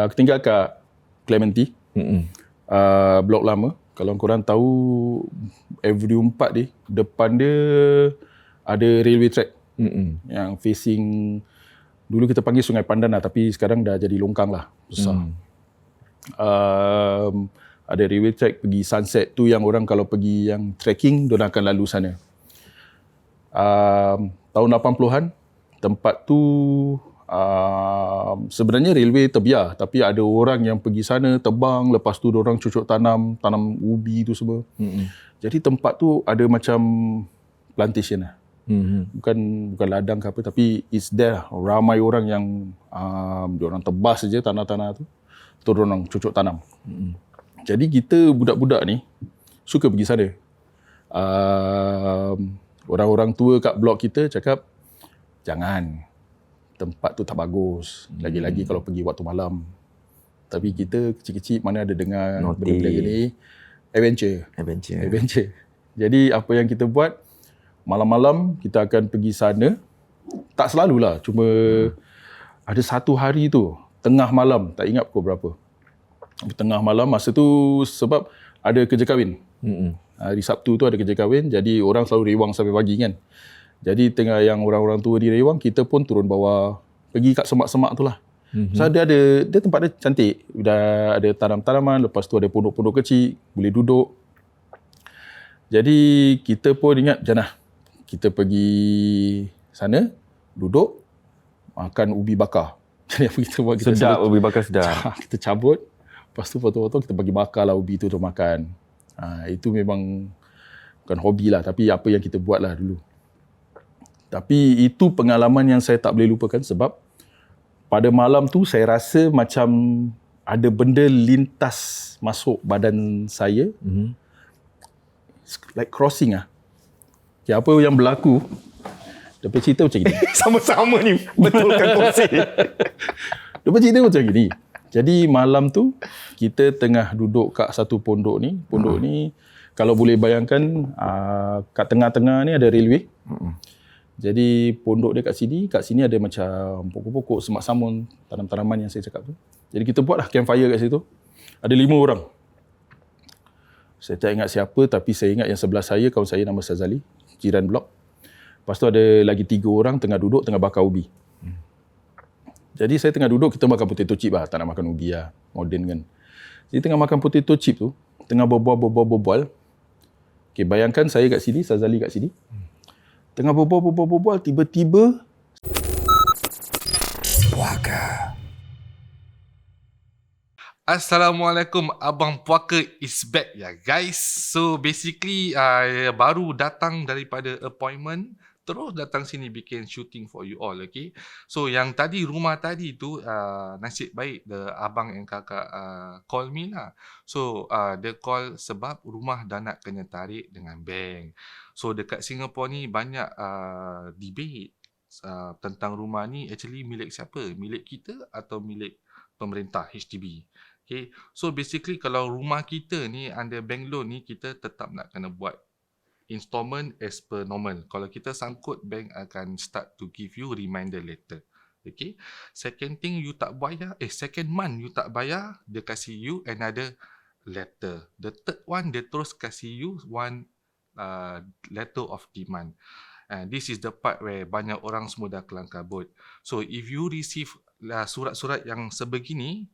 S3: Aku tinggal kat Clementi. Blok lama. Kalau korang tahu Avenue 4 ni, depan dia ada railway track. Yang facing, dulu kita panggil Sungai Pandan lah, tapi sekarang dah jadi longkang lah, besar. Ada railway track pergi Sunset tu, yang orang kalau pergi yang trekking, diorang akan lalu sana. Tahun 80-an, tempat tu sebenarnya railway terbiar, tapi ada orang yang pergi sana tebang, lepas tu diorang cucuk tanam ubi tu semua. Jadi tempat tu ada macam plantation lah. Bukan ladang ke apa, tapi it's there. Ramai orang yang diorang tebas saja tanah-tanah tu, terus orang cucuk tanam. Jadi kita budak-budak ni suka pergi sana. Orang-orang tua kat blok kita cakap, jangan, tempat tu tak bagus. Lagi-lagi kalau pergi waktu malam. Tapi kita kecil-kecil mana ada dengar benda-benda gini. Adventure. Jadi apa yang kita buat, malam-malam kita akan pergi sana. Tak selalulah, cuma ada satu hari tu, tengah malam, tak ingat pukul berapa. Tengah malam, masa tu sebab ada kerja kahwin. Hari Sabtu tu ada kerja kahwin, jadi orang selalu rewang sampai pagi kan. Jadi tengah yang orang-orang tua di rewang, kita pun turun bawah, pergi kat semak-semak tu lah. So dia tempat dia cantik. Dah ada tanam-tanaman, lepas tu ada pondok-pondok kecil, boleh duduk. Jadi kita pun ingat, jangan kita pergi sana, duduk, makan ubi bakar. Jadi apa kita buat?
S2: Sedap, ubi bakar sedap.
S3: Kita cabut, lepas tu potong-potong, kita bagi bakar lah ubi tu untuk makan. Itu memang bukan hobi lah, tapi apa yang kita buat lah dulu. Tapi itu pengalaman yang saya tak boleh lupakan sebab pada malam tu saya rasa macam ada benda lintas masuk badan saya. Like crossing lah. Okay, apa yang berlaku, dia cerita macam gini.
S2: Sama-sama ni betulkan kongsi.
S3: Dia cerita macam gini. Jadi malam tu kita tengah duduk kat satu pondok ni. Pondok ni kalau boleh bayangkan kat tengah-tengah ni ada railway. Jadi pondok dia kat sini ada macam pokok-pokok, semak samun, tanam-tanaman yang saya cakap tu. Jadi kita buatlah campfire kat situ. Ada 5 orang. Saya tak ingat siapa, tapi saya ingat yang sebelah saya, kawan saya nama Sazali, jiran blok. Lepas tu ada lagi 3 orang tengah duduk, tengah bakar ubi. Jadi saya tengah duduk, kita makan potato chip lah, tak nak makan ubi lah, moden kan. Jadi tengah makan potato chip tu, tengah berbual. Okay, bayangkan saya kat sini, Sazali kat sini. Tengah berbual, tiba-tiba puaka.
S1: Assalamualaikum, Abang Puaka is back ya guys. So basically baru datang daripada appointment, terus datang sini bikin shooting for you all, okay. So yang tadi rumah tadi tu nasib baik the abang and kakak call me lah. So dia call sebab rumah dah nak kena tarik dengan bank. So dekat Singapore ni banyak debate tentang rumah ni actually milik siapa? Milik kita atau milik pemerintah HDB? Okay. So basically kalau rumah kita ni under bank loan ni, kita tetap nak kena buat installment as per normal. Kalau kita sangkut, bank akan start to give you reminder letter. Okay. Second thing you tak bayar, second month you tak bayar, dia kasih you another letter. The third one, dia terus kasih you one letter of demand. And this is the part where banyak orang semua dah kelang kabut. So if you receive surat-surat yang sebegini,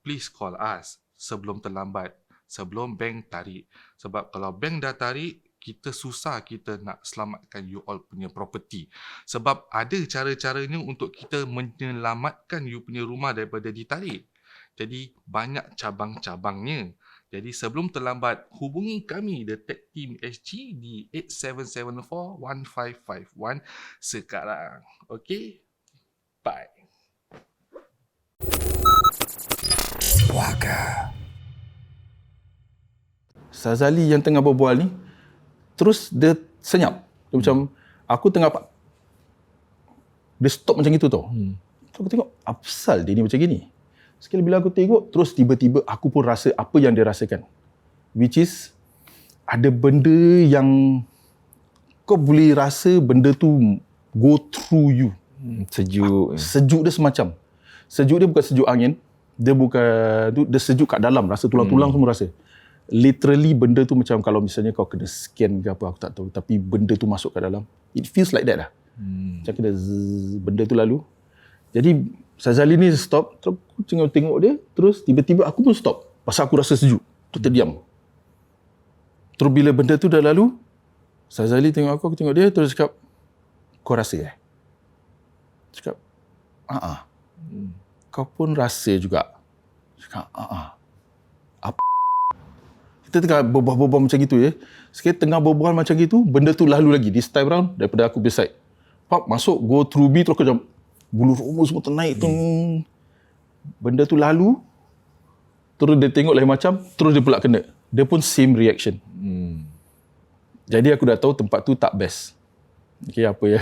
S1: please call us sebelum terlambat, sebelum bank tarik. Sebab kalau bank dah tarik, kita susah kita nak selamatkan you all punya property. Sebab ada cara-caranya untuk kita menyelamatkan you punya rumah daripada ditarik. Jadi banyak cabang-cabangnya. Jadi sebelum terlambat, hubungi kami The Tech Team SG di 8774-1551 sekarang. Okay? Bye.
S3: Puaka. Sazali yang tengah berbual ni, terus dia senyap. Dia macam, aku tengah dia stop macam itu tau. Aku tengok, apa pasal dia ni macam gini? Sekali bila aku tengok, terus tiba-tiba aku pun rasa apa yang dia rasakan. Which is, ada benda yang kau boleh rasa benda tu go through you.
S2: Sejuk.
S3: Sejuk dia semacam. Sejuk dia bukan sejuk angin. Dia bukan, dia sejuk kat dalam. Rasa tulang-tulang semua rasa. Literally benda tu macam kalau misalnya kau kena scan ke apa, aku tak tahu. Tapi benda tu masuk kat dalam. It feels like that lah. Macam kena benda tu lalu. Jadi Sazali ni stop. Terus aku tengok dia. Terus tiba-tiba aku pun stop. Pasal aku rasa sejuk. Terus terdiam. Terus bila benda tu dah lalu, Sazali tengok aku tengok dia. Terus cakap, kau rasa Cakap, kau pun rasa juga. Cakap, apa? Kita tengah berbual macam gitu ya. Sekali tengah berbual macam gitu, benda tu lalu lagi. This time round, daripada aku punya side. Pap, masuk, go through B, terus aku macam, bulu roma semua ternaik tu. Benda tu lalu, terus dia tengok lain macam, terus dia pula kena. Dia pun same reaction. Jadi aku dah tahu tempat tu tak best. Okay, apa ya.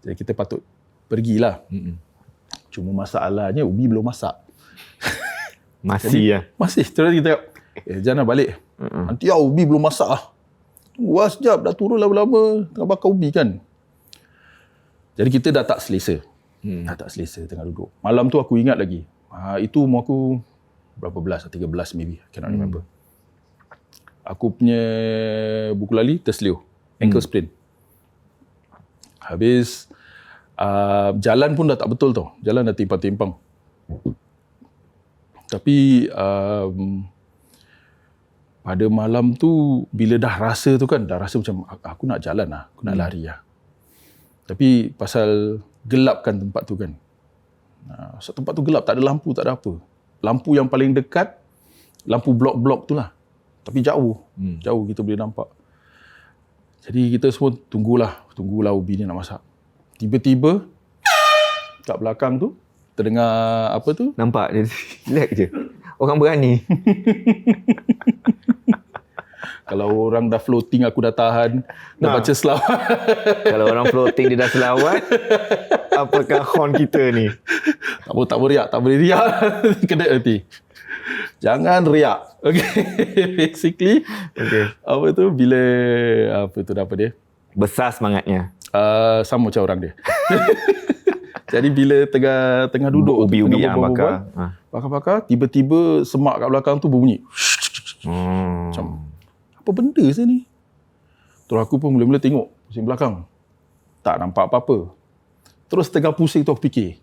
S3: Jadi kita patut pergilah. Cuma masalahnya Ubi belum masak.
S2: Masih ya.
S3: Masih. Terus kita jangan balik. Nanti Ubi belum masak lah. Tunggu sekejap, dah turun lama-lama. Tengah bakar ubi kan. Jadi kita dah tak selesa. Dah tak selesa tengah duduk. Malam tu aku ingat lagi. Itu umur aku berapa belas? 13 maybe. I cannot remember. Aku punya buku lali terselio. Ankle sprain. Habis jalan pun dah tak betul tau. Jalan dah timpang-timpang. Tapi pada malam tu bila dah rasa tu kan, dah rasa macam aku nak jalan lah, aku nak lari lah. Tapi pasal gelapkan tempat tu kan. So, tempat tu gelap, tak ada lampu, tak ada apa. Lampu yang paling dekat, lampu blok-blok tu lah. Tapi jauh, jauh kita boleh nampak. Jadi kita semua tunggulah Ubi ni nak masak. Tiba-tiba kat belakang tu terdengar apa tu?
S2: Nampak dia relax je. Orang berani.
S3: Kalau orang dah floating aku dah tahan. Dah baca selawat.
S2: Kalau orang floating dia dah selawat, apakah horn kita ni?
S3: Tak boleh riak, tak boleh riak. Kena nanti. Jangan riak. Okay. Basically, apa tu bila apa tu apa dia?
S2: Besar semangatnya.
S3: Sama macam orang dia. Jadi bila tengah duduk
S2: ubi-ubi
S3: tengah
S2: yang bakar.
S3: Bakar-bakar, tiba-tiba semak kat belakang tu berbunyi. Macam apa benda saya ni? Terus aku pun mula-mula tengok pusing belakang. Tak nampak apa-apa. Terus tengah pusing tu aku fikir,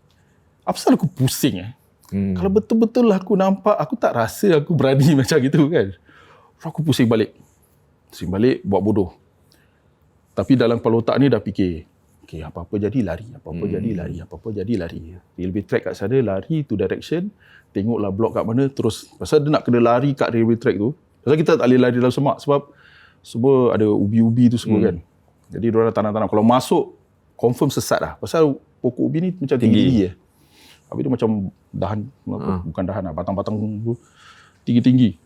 S3: apa pasal aku pusing Kalau betul-betul aku nampak, aku tak rasa aku berani macam gitu kan. Terus aku pusing balik. Buat bodoh. Tapi dalam kepala otak ni dah fikir, okay, apa-apa jadi lari, apa-apa jadi lari. Railway track kat sana, lari to direction, tengoklah blok kat mana, terus pasal dia nak kena lari kat railway track tu. Pasal kita tak boleh lari dalam semak sebab semua ada ubi-ubi tu semua kan. Jadi diorang tanam-tanam. Kalau masuk, confirm sesat lah. Pasal pokok ubi ni macam tinggi. Habis dia macam dahan, bukan dahan lah, batang-batang tu tinggi-tinggi.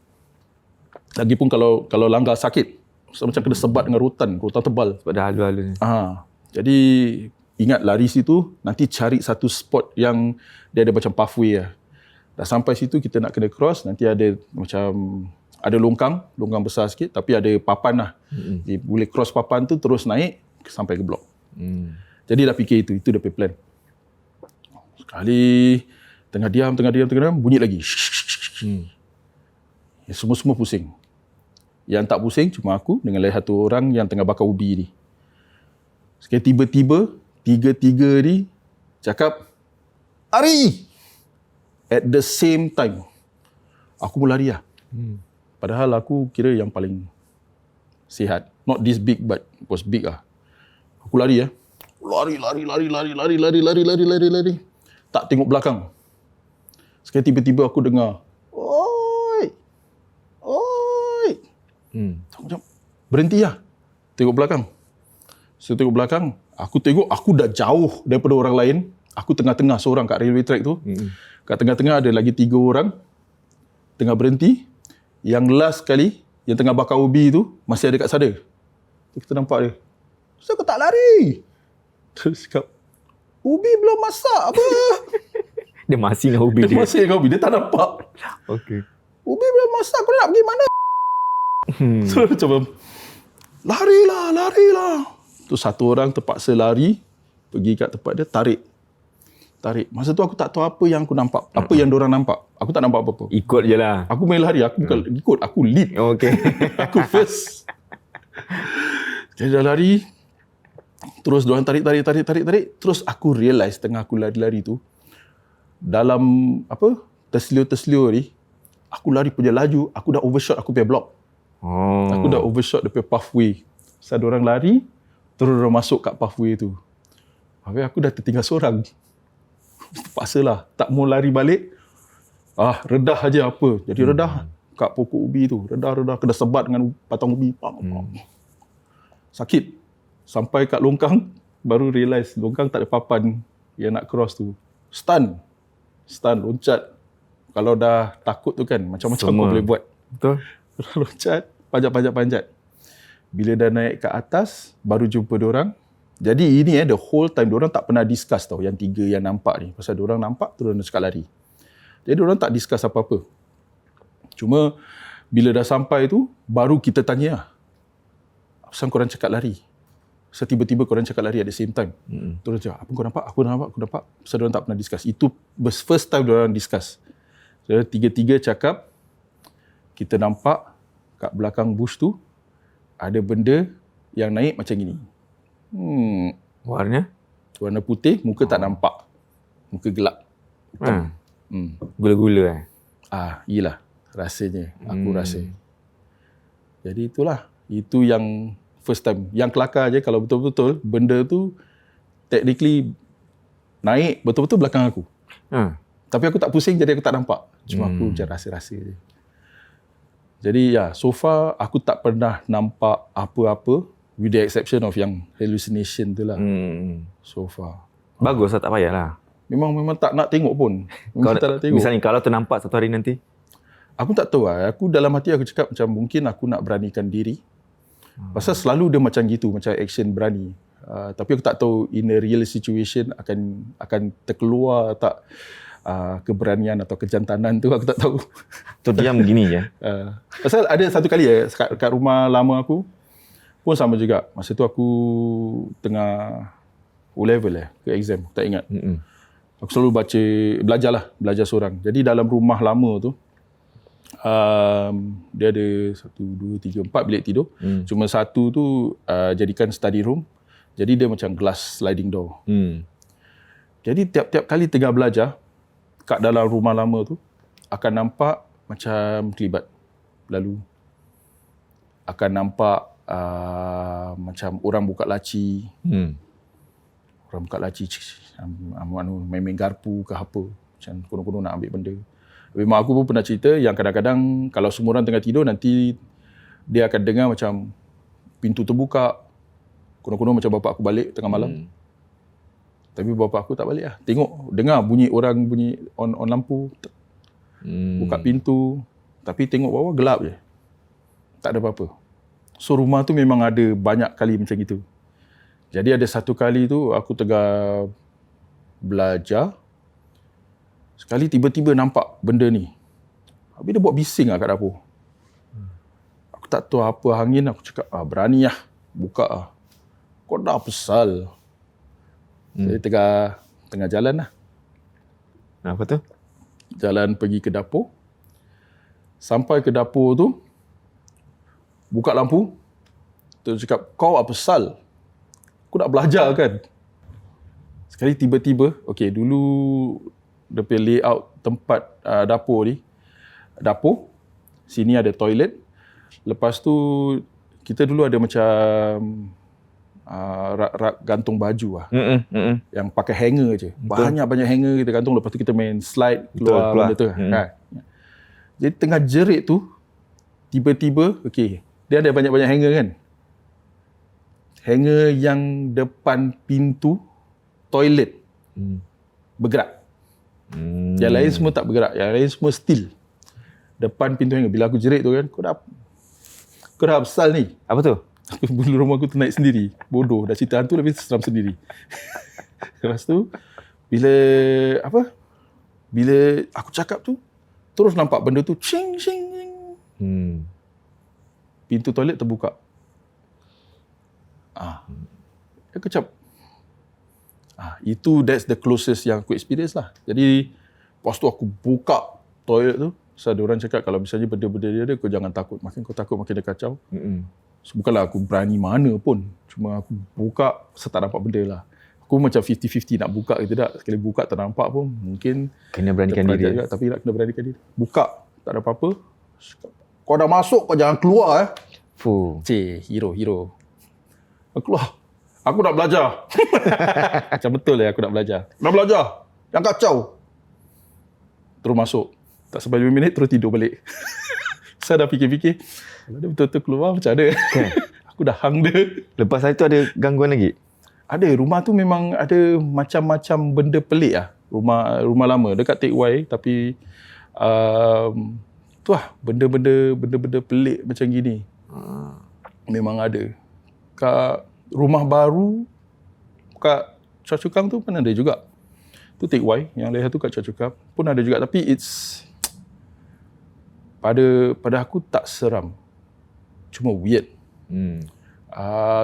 S3: Lagipun kalau langgar sakit, macam kena sebat dengan rotan tebal.
S2: Sebab dah halu-halu ni.
S3: Jadi ingat lari situ, nanti cari satu spot yang dia ada macam pathway lah. Dah sampai situ kita nak kena cross, nanti ada macam ada longkang besar sikit tapi ada papan lah. Boleh cross papan tu terus naik sampai ke blok. Jadi dah fikir itu dia punya plan. Sekali tengah diam bunyi lagi. Semua pusing. Yang tak pusing cuma aku dengan lain satu orang yang tengah bakar ubi ni. Sekali tiba-tiba tiga ni cakap lari. At the same time aku pun lari lah. Padahal aku kira yang paling sihat. Not this big but was big lah. Aku lari Lari. Tak tengok belakang. Sekali tiba-tiba aku dengar, oi. Aku macam berhenti lah. Tengok belakang. So tengok belakang, aku tengok aku dah jauh daripada orang lain. Aku tengah-tengah seorang kat railway track tu. Kat tengah-tengah ada lagi 3 orang. Tengah berhenti. Yang last kali, yang tengah bakar ubi tu, masih ada kat sana. Kita nampak dia. Kenapa kau tak lari? Terus cakap, ubi belum masak apa?
S2: Dia masih dengan ubi dia.
S3: Masih dengan ubi, dia tak nampak.
S2: Okey.
S3: Ubi belum masak, kau nak pergi mana? So macam, larilah. Tu satu orang terpaksa lari, pergi kat tempat dia, tarik. Masa tu aku tak tahu apa yang aku nampak. Apa yang diorang nampak. Aku tak nampak apa-apa.
S2: Ikut je lah.
S3: Aku main lari. Aku bukan ikut. Aku lead.
S2: Okey.
S3: Aku first. Jadi dah lari. Terus diorang tarik. Terus aku realise tengah aku lari-lari tu. Dalam terselio ni. Aku lari punya laju. Aku dah overshot aku punya block. Aku dah overshot dia punya pathway. Saat diorang lari. Terus diorang masuk kat pathway tu. Habis aku dah tertinggal seorang. Terpaksalah tak mau lari balik. Redah aja apa. Jadi redah. kat pokok ubi tu. Redah-redah kena sebat dengan batang ubi. Sakit. Sampai kat longkang, baru realise longkang tak ada papan yang nak cross tu. Stun, loncat. Kalau dah takut tu kan, macam-macam kau boleh buat.
S2: Betul.
S3: Loncat, panjat. Bila dah naik ke atas, baru jumpa diorang. Jadi ini the whole time diorang tak pernah discuss tau, yang 3 yang nampak ni. Pasal diorang nampak, terus diorang cakap lari. Jadi diorang tak discuss apa-apa. Cuma, bila dah sampai tu, baru kita tanya, asal korang cakap lari? So, tiba-tiba korang cakap lari at the same time. Terus cakap, apa kau nampak? Aku nampak. Pasal diorang tak pernah discuss. Itu first time diorang discuss. So, tiga-tiga cakap, kita nampak kat belakang bush tu, ada benda yang naik macam gini. Warna putih, muka tak nampak. Muka gelap.
S2: Gula-gula
S3: Yelah. Rasanya. Aku rasa. Jadi itulah. Itu yang first time. Yang kelakar je kalau betul-betul benda tu technically naik betul-betul belakang aku. Tapi aku tak pusing jadi aku tak nampak. Cuma aku macam rasa-rasa je. Jadi so far aku tak pernah nampak apa-apa with the exception of yang hallucination tu lah. So far.
S2: Bagus lah, tak payahlah.
S3: Memang tak nak tengok pun. Memang tak nak tengok.
S2: Misalnya kalau ternampak satu hari nanti?
S3: Aku tak tahu lah. Aku dalam hati aku cakap macam mungkin aku nak beranikan diri. Pasal selalu dia macam gitu, macam action berani. Tapi aku tak tahu in a real situation akan terkeluar tak keberanian atau kejantanan tu, aku tak tahu.
S2: Tu diam begini je.
S3: Pasal ada satu kali kat rumah lama aku pun sama juga. Masa tu aku tengah O-level ke exam, tak ingat. Aku selalu belajar seorang. Jadi dalam rumah lama tu dia ada 1, 2, 3, 4 bilik tidur. Cuma satu tu jadikan study room. Jadi dia macam glass sliding door. Jadi tiap-tiap kali tengah belajar kat dalam rumah lama tu akan nampak macam kelibat lalu. Akan nampak macam orang buka laci. Orang buka laci main garpu ke apa. Macam konon-konon nak ambil benda. Memang aku pun pernah cerita yang kadang-kadang kalau semua orang tengah tidur, nanti dia akan dengar macam pintu terbuka. Konon-konon macam bapak aku balik tengah malam. Tapi bapak aku tak balik lah. Dengar bunyi orang on lampu. Buka pintu. Tapi tengok bawah gelap je. Tak ada apa-apa. So rumah tu memang ada banyak kali macam gitu. Jadi ada satu kali tu aku tengah belajar. Sekali tiba-tiba nampak benda ni. Habis dia buat bising lah kat dapur. Aku tak tahu apa angin. Aku cakap, berani lah. Buka lah. Kau dah pasal. Jadi tengah jalan lah.
S2: Apa tu?
S3: Jalan pergi ke dapur. Sampai ke dapur tu, buka lampu. Terus cakap, kau apa pasal? Aku nak belajar kan? Sekali tiba-tiba, dulu dia punya layout tempat dapur ni. Dapur, sini ada toilet. Lepas tu, kita dulu ada macam rak gantung baju lah. Yang pakai hanger je. Banyak-banyak hanger kita gantung. Lepas tu kita main slide keluar benda tu. Jadi tengah jerit tu, tiba-tiba, dia ada banyak-banyak hanger kan. Hanger yang depan pintu toilet bergerak. Yang lain semua tak bergerak. Yang lain semua still. Depan pintu hanger. Bila aku jerit tu kan, kau dah besar ni.
S2: Apa tu?
S3: Bulu rumah aku ternaik sendiri. Bodoh. Dah cerita hantu lebih seram sendiri. Lepas tu, bila aku cakap tu, terus nampak benda tu, cing, cing, cing. Pintu toilet terbuka. Aku cakap, that's the closest yang aku experience lah. Jadi, lepas tu aku buka toilet tu. So, ada orang cakap kalau misalnya benda-benda dia ada, kau jangan takut. Makin kau takut, makin dia kacau. So, bukanlah aku berani mana pun. Cuma aku buka, saya tak nampak benda lah. Aku macam 50-50 nak buka ke tidak. Sekali buka tak nampak pun, mungkin
S2: kena beranikan diri
S3: juga, tapi nak kena beranikan diri. Buka, tak ada apa-apa. Kau dah masuk, kau jangan keluar hero. Aku keluar. Aku nak belajar. Macam betul aku nak belajar. Nak belajar. Jangan kacau. Terus masuk. Tak sampai 5 minit, terus tidur balik. Saya dah fikir-fikir, kalau dia betul-betul keluar macam mana?
S2: Kan?
S3: Aku dah hang dia.
S2: Lepas hari tu ada gangguan lagi?
S3: Ada, rumah tu memang ada macam-macam benda pelik lah. Rumah lama dekat Teck Whye, tapi tu lah benda-benda pelik macam gini. Memang ada. Kat rumah baru kat Choa Chu Kang tu pun ada juga. Tu Teck Whye, yang lain tu kat Choa Chu Kang pun ada juga, tapi it's pada aku tak seram. Cuma weird.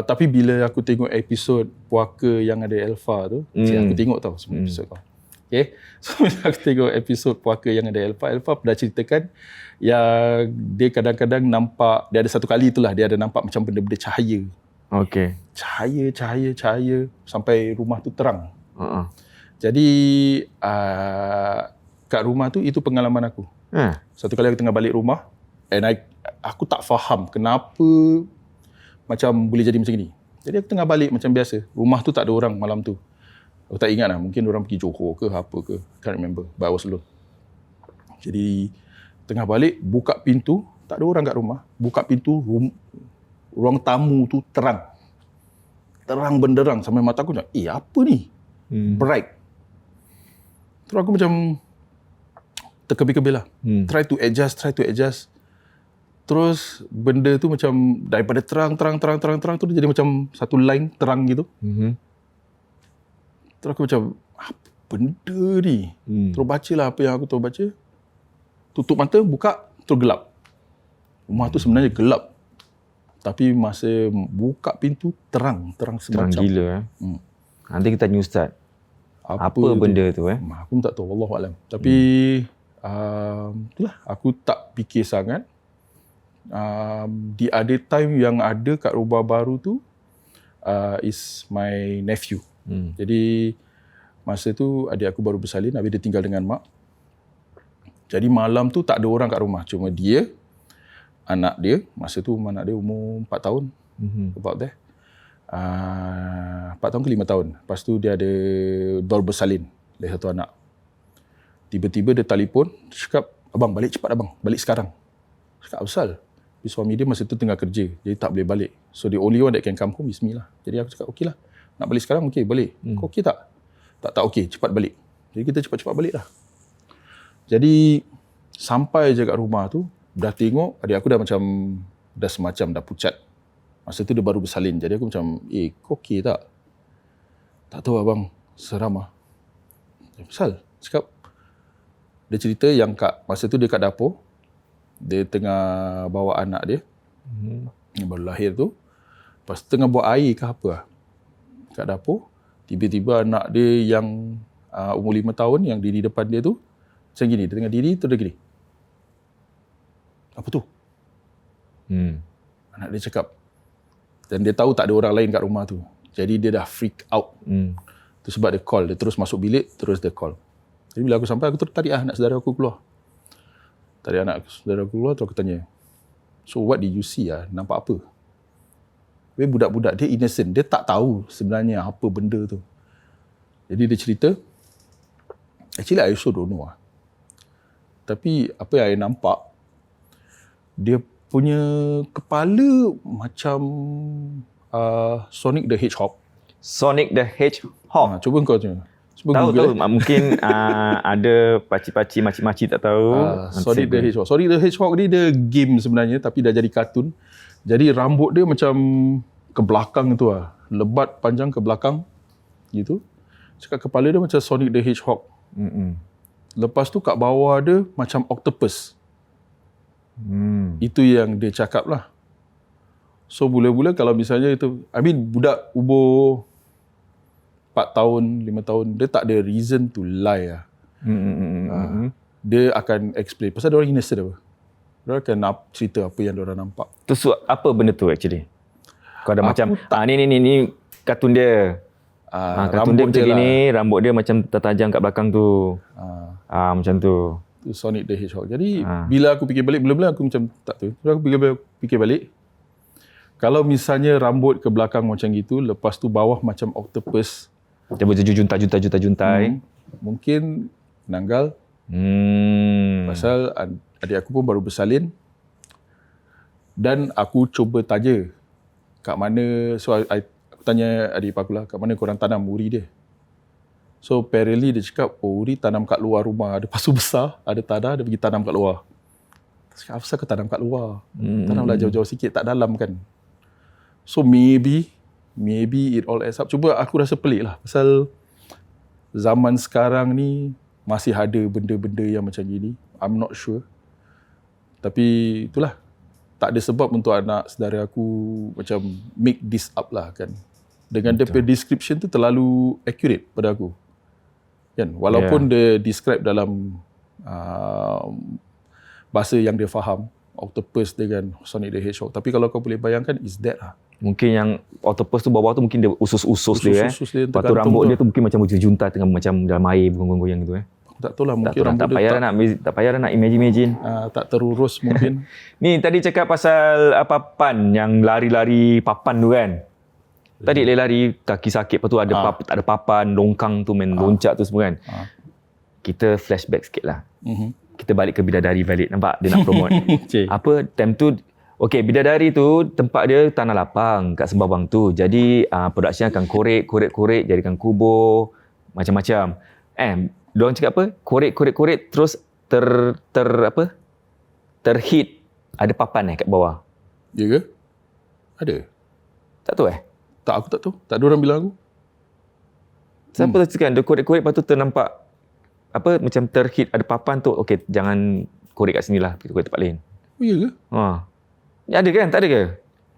S3: Tapi bila aku tengok episod Puaka yang ada Alpha tu, aku tengok tau semua episod tau. Okay. So bila aku tengok episod Puaka yang ada Alpha pernah ceritakan yang dia kadang-kadang nampak, dia ada satu kali itulah dia ada nampak macam benda-benda cahaya.
S2: Okay.
S3: Cahaya sampai rumah tu terang. Jadi kat rumah tu itu pengalaman aku. Satu kali aku tengah balik rumah and aku tak faham kenapa macam boleh jadi macam ni. Jadi aku tengah balik macam biasa. Rumah tu tak ada orang malam tu. Aku tak ingat lah, mungkin orang pergi Johor ke apa ke. Can't remember, but I was alone. Jadi tengah balik, buka pintu, tak ada orang kat rumah. Buka pintu, ruang tamu tu terang. Terang benderang sampai mata aku macam, apa ni? Bright. Terus aku macam terkebil-kebil lah. Try to adjust. Terus benda tu macam daripada terang tu dia jadi macam satu line terang gitu. Terus aku macam, apa benda ni? Terus bacalah apa yang aku tahu baca. Tutup mata, buka, terus gelap. Rumah tu sebenarnya gelap. Tapi masa buka pintu, terang semacam.
S2: Terang gila. Nanti kita tanya Ustaz. Apa benda tu?
S3: Aku pun tak tahu, wallahualam. Tapi itulah, aku tak fikir sangat. The other time yang ada kat rumah baru tu is my nephew. Jadi masa tu adik aku baru bersalin, habis dia tinggal dengan mak. Jadi malam tu tak ada orang kat rumah, cuma dia, anak dia, masa tu anak dia umur 4 tahun. About there. 4 tahun ke 5 tahun. Lepas tu dia ada baru bersalin, dari satu anak. Tiba-tiba dia telefon, cakap, abang balik cepat abang, balik sekarang. Cakap, asal? Suami dia masa tu tengah kerja, jadi tak boleh balik. So the only one that can come home is me lah. Jadi aku cakap, okey lah. Nak balik sekarang? Okey, balik. Kau okey tak? Tak okey, cepat balik. Jadi kita cepat-cepat balik lah. Jadi sampai je kat rumah tu, dah tengok adik aku dah macam, dah semacam dah pucat. Masa tu dia baru bersalin. Jadi aku macam, kau okey tak? Tak tahu abang, seram lah. Pasal? Cakap, dia cerita yang masa tu dia kat dapur, dia tengah bawa anak dia, yang baru lahir tu, lepas tu tengah buat air ke apa lah, kat dapur. Tiba-tiba anak dia yang umur 5 tahun, yang diri depan dia tu, macam gini, dia tengah diri, tu dia gini. Apa tu? Anak dia cakap. Dan dia tahu tak ada orang lain kat rumah tu. Jadi dia dah freak out. Tu sebab dia call, dia terus masuk bilik, terus dia call. Jadi bila aku sampai, aku terus tarik anak saudara aku keluar. Tarik anak saudara aku keluar, terus aku tanya, so what did you see lah? Nampak apa? Budak-budak dia innocent, dia tak tahu sebenarnya apa benda tu. Jadi dia cerita, actually I also don't know lah. Tapi apa yang I nampak, dia punya kepala macam Sonic the Hedgehog.
S2: Sonic the Hedgehog.
S3: Cuba kau tengok.
S2: Tahu. Mungkin ada pakcik-pakcik, makcik-makcik tak tahu.
S3: Sonic the Hedgehog. Sonic the Hedgehog ni dia game sebenarnya, tapi dah jadi kartun. Jadi rambut dia macam ke belakang tu lah. Lebat panjang ke belakang gitu. Cakap kepala dia macam Sonic the Hedgehog. Lepas tu kat bawah dia macam octopus. Itu yang dia cakap lah. So mula-mula kalau misalnya itu, budak umur 4 tahun, 5 tahun, dia tak ada reason to lie lah. Dia akan explain. Pasal dia orang innocent apa. Dia akan cerita apa yang dia orang nampak.
S2: Tu apa benda tu actually? Kau ada macam, ni kartun dia. Kartun dia macam gini, rambut dia macam tertajam kat belakang tu. Macam tu.
S3: Tu Sonic the Hedgehog. Jadi bila aku fikir balik, mula-mula aku macam tak tahu. Bila aku fikir balik, kalau misalnya rambut ke belakang macam gitu, lepas tu bawah macam octopus,
S2: macam juntai.
S3: Mungkin menanggal. Pasal adik aku pun baru bersalin. Dan aku cuba tanya kat mana, so aku tanya adik ipar aku lah, kat mana korang tanam uri dia. So apparently dia cakap, uri tanam kat luar rumah. Ada pasu besar, ada tanah, dia pergi tanam kat luar. Saya cakap, apa kau tanam kat luar? Tanamlah jauh-jauh sikit, tak dalam kan. So maybe it all adds up. Cuba aku rasa pelik lah. Pasal zaman sekarang ni masih ada benda-benda yang macam gini. I'm not sure. Tapi itulah. Tak ada sebab untuk anak saudara aku macam make this up lah kan. Dengan dia punya description tu terlalu accurate pada aku. Kan? Walaupun dia describe dalam bahasa yang dia faham. Octopus dengan Sonic the Hedgehog. Tapi kalau kau boleh bayangkan, is that lah.
S2: Mungkin yang octopus tu bawah tu mungkin dia usus-usus dia.
S3: Usus dia
S2: Lepas tu rambut dia tu mungkin macam junta tengah macam dalam air bergoyang-goyang gitu.
S3: Aku tak tahu lah, mungkin
S2: Tak
S3: rambut
S2: payah
S3: dia
S2: tak payah nak imagine.
S3: tak terurus mungkin.
S2: Ni tadi cakap pasal papan yang lari-lari papan tu kan. Tadi lari kaki sakit, lepas tu ada papan, longkang tu main loncat tu semua kan. Kita flashback sikit lah. Kita balik ke Bidadari balik. Nampak dia nak promote. Apa time tu, okay, Bidadari tu tempat dia tanah lapang kat Sembawang tu. Jadi production akan korek jadikan kubur macam-macam. Diorang cakap apa? Korek terus terhit ada papan kat bawah.
S3: Ya ke? Ada?
S2: Tak tahu
S3: Tak, aku tak tahu. Tak ada orang bilang aku.
S2: Siapa tu cakap dia korek lepas tu ternampak apa macam terhit ada papan tu. Okey, jangan korek kat sini lah, korek tempat lain.
S3: Oh ya ke?
S2: Ni ada kan? Tak ada ke?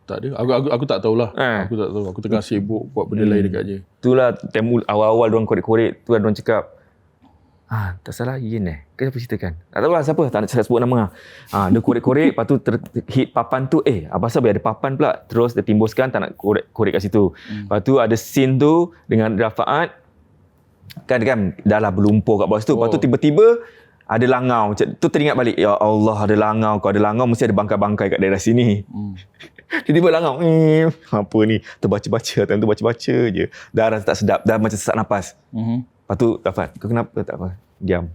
S3: Tak ada. Aku tak tahulah. Aku tak tahu. Aku tengah sibuk buat benda lain dekat je.
S2: Itulah time awal-awal diorang korek-korek tu diorang cakap tak salah Yin Kenapa ceritakan? Tak tahulah siapa, tak nak sebut nama. Dia korek-korek, lepas tu hit papan tu, apa pasal biar ada papan pula. Terus dia timbuskan, tak nak korek kat situ. Lepas tu ada scene tu dengan Rafaat, kan dah lah berlumpur kat bawah situ. Lepas tu tiba-tiba ada langau. Tu teringat balik, ya Allah ada langau. Kalau ada langau, mesti ada bangkai-bangkai kat daerah sini. Tiba-tiba langau. Apa ni? Terbaca-baca. Time tu baca-baca je. Dah rasa tak sedap. Dah macam sesak nafas. Lepas tu, Rafat, kau kenapa? Tak apa. Diam.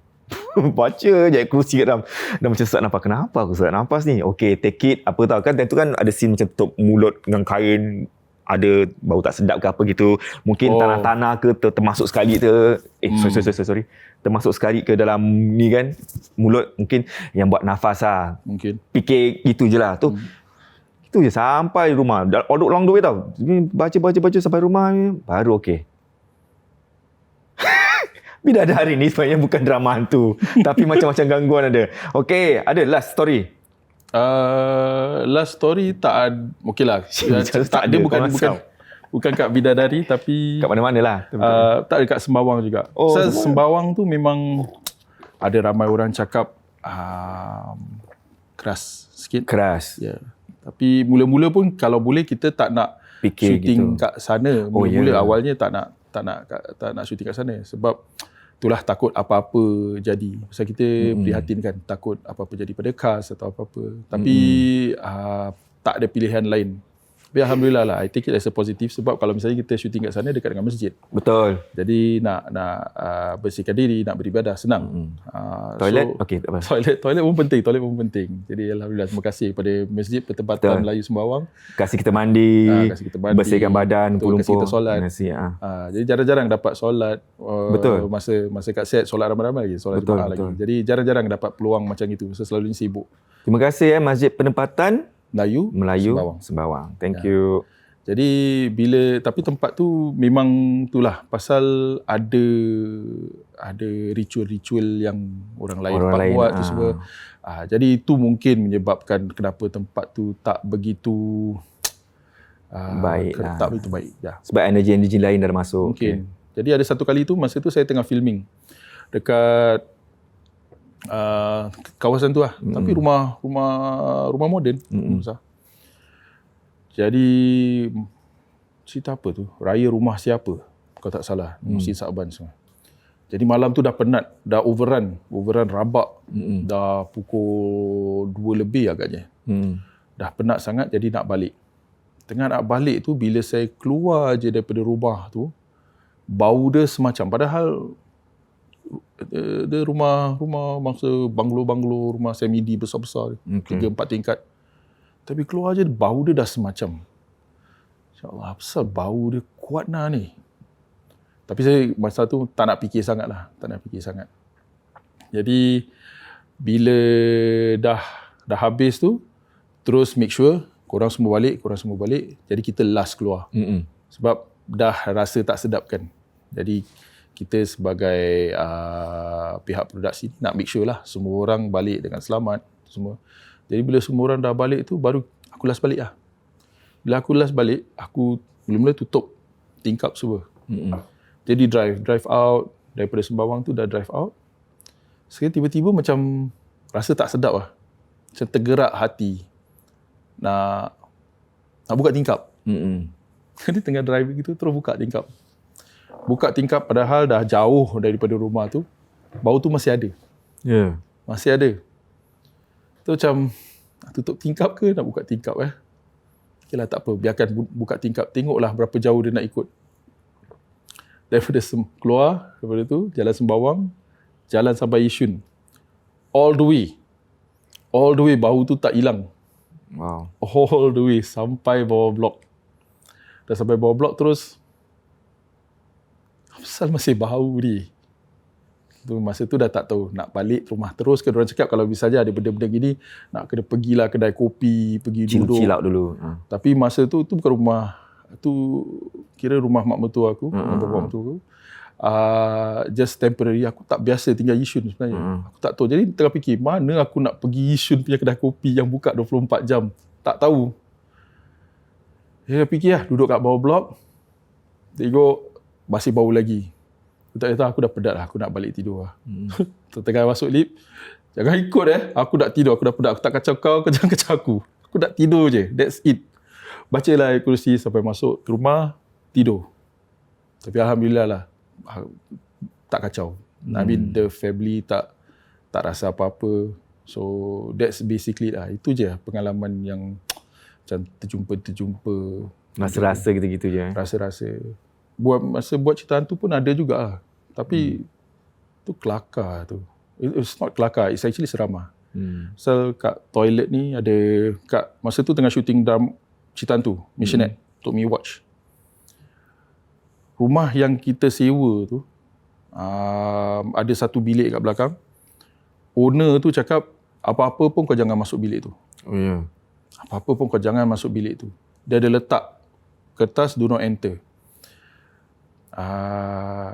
S2: Baca je kerusi kat dalam. Dah macam sesak nafas. Kenapa aku sesak nafas ni? Okay, take it. Apa tau. Kan time tu kan ada scene macam tutup mulut dengan kain. Ada bau tak sedap ke apa gitu. Mungkin tanah-tanah ke termasuk sekali ke. Sorry. Termasuk sekali ke dalam ni kan. Mulut mungkin yang buat nafas lah.
S3: Mungkin.
S2: Fikir gitu je lah. Tu. Itu je sampai rumah. All along the way tau. Baca sampai rumah ni. Baru okay. Bidadari ni sebenarnya bukan drama hantu. Tapi macam-macam gangguan ada. Okay, ada last story.
S3: Last story tak ada. Okey lah. Tak ada, bukan kat Bidadari tapi
S2: kat mana-mana lah.
S3: tak ada kat Sembawang juga. Sembawang tu memang ada ramai orang cakap keras sikit.
S2: Keras.
S3: Ya. Tapi mula-mula pun kalau boleh kita tak nak
S2: fikir
S3: shooting
S2: gitu
S3: kat sana. Mula-mula awalnya tak nak shooting kat sana sebab itulah takut apa-apa jadi. Pasal kita prihatin kan, takut apa-apa jadi pada cast atau apa-apa. Tapi tak ada pilihan lain. Tapi Alhamdulillah lah, I take it as a positive sebab kalau misalnya kita shooting kat sana dekat dengan masjid.
S2: Betul.
S3: Jadi nak bersihkan diri, nak beribadah, senang.
S2: Toilet? Okey, tak apa.
S3: Toilet pun penting. Jadi Alhamdulillah, terima kasih kepada Masjid Pertempatan Melayu Sembawang.
S2: Kasih kita mandi, bersihkan badan,
S3: kasih kita solat. Jadi jarang-jarang dapat solat.
S2: Betul.
S3: Masa kat set, solat ramai-ramai lagi, solat Jumaat lagi. Jadi jarang-jarang dapat peluang macam itu. Selalunya sibuk.
S2: Terima kasih Masjid Penempatan
S3: Melayu
S2: Sembawang. Thank you.
S3: Jadi tapi tempat tu memang itulah pasal ada ritual-ritual yang orang lain buat tu semua. Jadi itu mungkin menyebabkan kenapa tempat tu tak begitu
S2: baik lah.
S3: Tak begitu baik. Ya.
S2: Sebab energi lain dah masuk.
S3: Mungkin. Okay. Jadi ada satu kali tu masa tu saya tengah filming dekat kawasan tu lah. Tapi rumah moden. Jadi cerita apa tu? Raya rumah siapa? Kalau tak salah. Musim Sa'ban semua. Jadi malam tu dah penat. Dah overrun rabak. Dah pukul 2 lebih agaknya. Dah penat sangat jadi nak balik. Tengah nak balik tu bila saya keluar je daripada rumah tu, bau dia semacam. Padahal dia rumah mangsa banglo rumah semi-D besar-besar 3-4 tingkat. Tapi keluar je bau dia dah semacam. InsyaAllah, pasal bau dia kuat ni. Tapi saya masa tu tak nak fikir sangat lah. Tak nak fikir sangat. Jadi, bila dah habis tu, terus make sure korang semua balik. Jadi kita last keluar. Sebab dah rasa tak sedap kan. Jadi, kita sebagai pihak produksi nak make sure lah semua orang balik dengan selamat. Semua. Jadi bila semua orang dah balik tu, baru aku last balik lah. Bila aku last balik, aku mula-mula tutup tingkap semua. Jadi drive out, daripada Sembawang tu dah drive out. Sekali tiba-tiba macam rasa tak sedap lah. Macam tergerak hati. Nak buka tingkap. Jadi tengah drive gitu, terus buka tingkap. Buka tingkap padahal dah jauh daripada rumah tu. Bau tu masih ada. Masih ada. Tu macam, nak tutup tingkap ke nak buka tingkap Okeylah, tak apa. Biarkan buka tingkap. Tengoklah berapa jauh dia nak ikut. Daripada keluar, daripada tu, jalan Sembawang, jalan sampai Yishun. All the way, bau tu tak hilang.
S2: Wow.
S3: All the way, sampai bawah blok. Dah sampai bawah blok terus, asal masih bau ni. Masa tu dah tak tahu nak balik rumah terus ke. Diorang cakap kalau misalnya ada benda-benda gini, nak kena pergilah kedai kopi, pergi duduk.
S2: Chill out dulu.
S3: Tapi masa tu bukan rumah. Tu kira rumah mak mertua aku, bapak mertua aku. Just temporary. Aku tak biasa tinggal Yishun sebenarnya. Aku tak tahu. Jadi tengah fikir, mana aku nak pergi Yishun punya kedai kopi yang buka 24 jam. Tak tahu. Saya fikir lah, duduk kat bawah blok. Tengok, masih bau lagi. Aku tak tahu, aku dah pedat lah. Aku nak balik tidur lah. Tengah masuk lift, jangan ikut aku nak tidur, aku dah pedat. Aku tak kacau kau, kau jangan kacau aku. Aku nak tidur je, that's it. Bacalah ayat kursi sampai masuk ke rumah, tidur. Tapi Alhamdulillah lah, tak kacau. I mean, the family tak rasa apa-apa. So, that's basically lah. Itu je pengalaman yang macam terjumpa.
S2: Rasa-rasa gitu-gitu je.
S3: Rasa-rasa. Buat cerita hantu pun ada juga lah. Tapi tu kelakar tu. It's not kelakar, it's actually seram lah. So kat toilet ni ada, masa tu tengah shooting dalam cerita hantu, Missionette, untuk Me Watch. Rumah yang kita sewa tu, ada satu bilik kat belakang. Owner tu cakap, apa-apa pun kau jangan masuk bilik tu.
S2: Oh ya. Yeah.
S3: Apa-apa pun kau jangan masuk bilik tu. Dia ada letak kertas do not enter.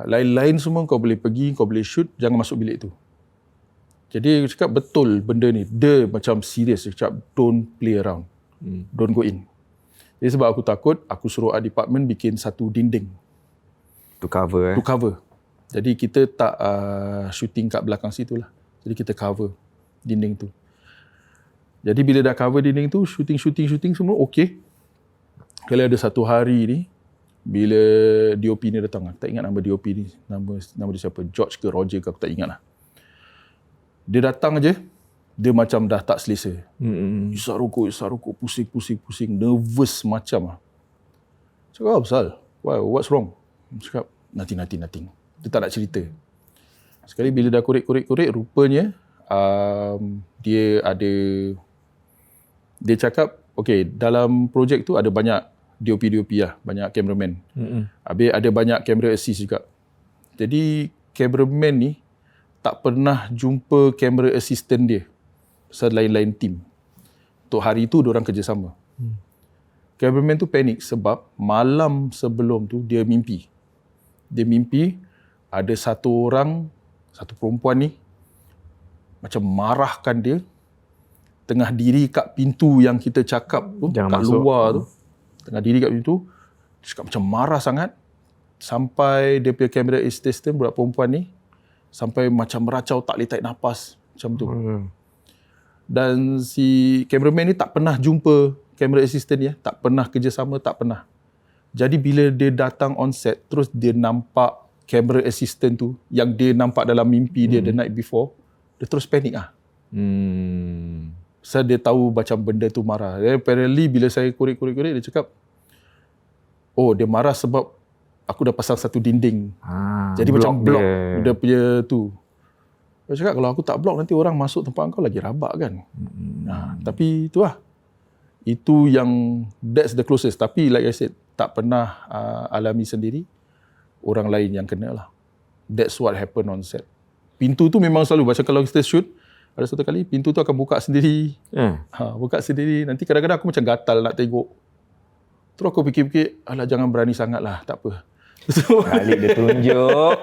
S3: Lain-lain semua kau boleh pergi, kau boleh shoot, jangan masuk bilik tu. Jadi dia cakap betul benda ni. Dia macam serius. Dia cakap don't play around. Don't go in. Jadi sebab aku takut, aku suruh art department bikin satu dinding.
S2: To cover
S3: To cover. Jadi kita tak shooting kat belakang situ lah. Jadi kita cover dinding tu. Jadi bila dah cover dinding tu, shooting semua okey. Kalau ada satu hari ni, bila DOP ni datang, aku tak ingat nama DOP ni, nama dia siapa, George ke Roger ke, aku tak ingat lah. Dia datang je, dia macam dah tak selesa. Isap rokok, pusing, nervous macam lah. Cakap, apa pasal? What's wrong? Cakap, nothing. Dia tak nak cerita. Sekali bila dah korek, rupanya dia cakap, okay, dalam projek tu ada banyak DOP lah, banyak cameraman. Habis ada banyak camera assist juga. Jadi cameraman ni tak pernah jumpa camera assistant dia. Pasal lain-lain team. Untuk hari tu diorang kerjasama. Cameraman tu panik sebab malam sebelum tu dia mimpi. Dia mimpi ada satu perempuan ni macam marahkan dia, tengah diri kat pintu yang kita cakap tu,
S2: jangan
S3: kat
S2: masuk.
S3: luar tu. Tengah diri kat pintu, dia cakap macam marah sangat. Sampai dia punya kamera assistant budak perempuan ni, sampai macam meracau, tak boleh tarik nafas. Macam tu. Dan si cameraman ni tak pernah jumpa kamera assistant dia. Tak pernah kerjasama, tak pernah. Jadi bila dia datang on set, terus dia nampak kamera assistant tu, yang dia nampak dalam mimpi dia the night before, dia terus panik lah. So, dia tahu macam benda tu marah. Apparently bila saya korek, dia cakap, oh dia marah sebab aku dah pasang satu dinding. Jadi macam block dia punya tu. Dia cakap kalau aku tak block nanti orang masuk tempat kau lagi rabak kan. Tapi tu lah. Itu yang that's the closest. Tapi like I said, tak pernah alami sendiri. Orang lain yang kena lah. That's what happened on set. Pintu tu memang selalu, macam kalau kita shoot, ada satu kali pintu tu akan buka sendiri. Buka sendiri. Nanti kadang-kadang aku macam gatal nak tengok. Terus aku fikir-fikir, alah jangan berani sangat lah, tak apa.
S2: Kali dia tunjuk.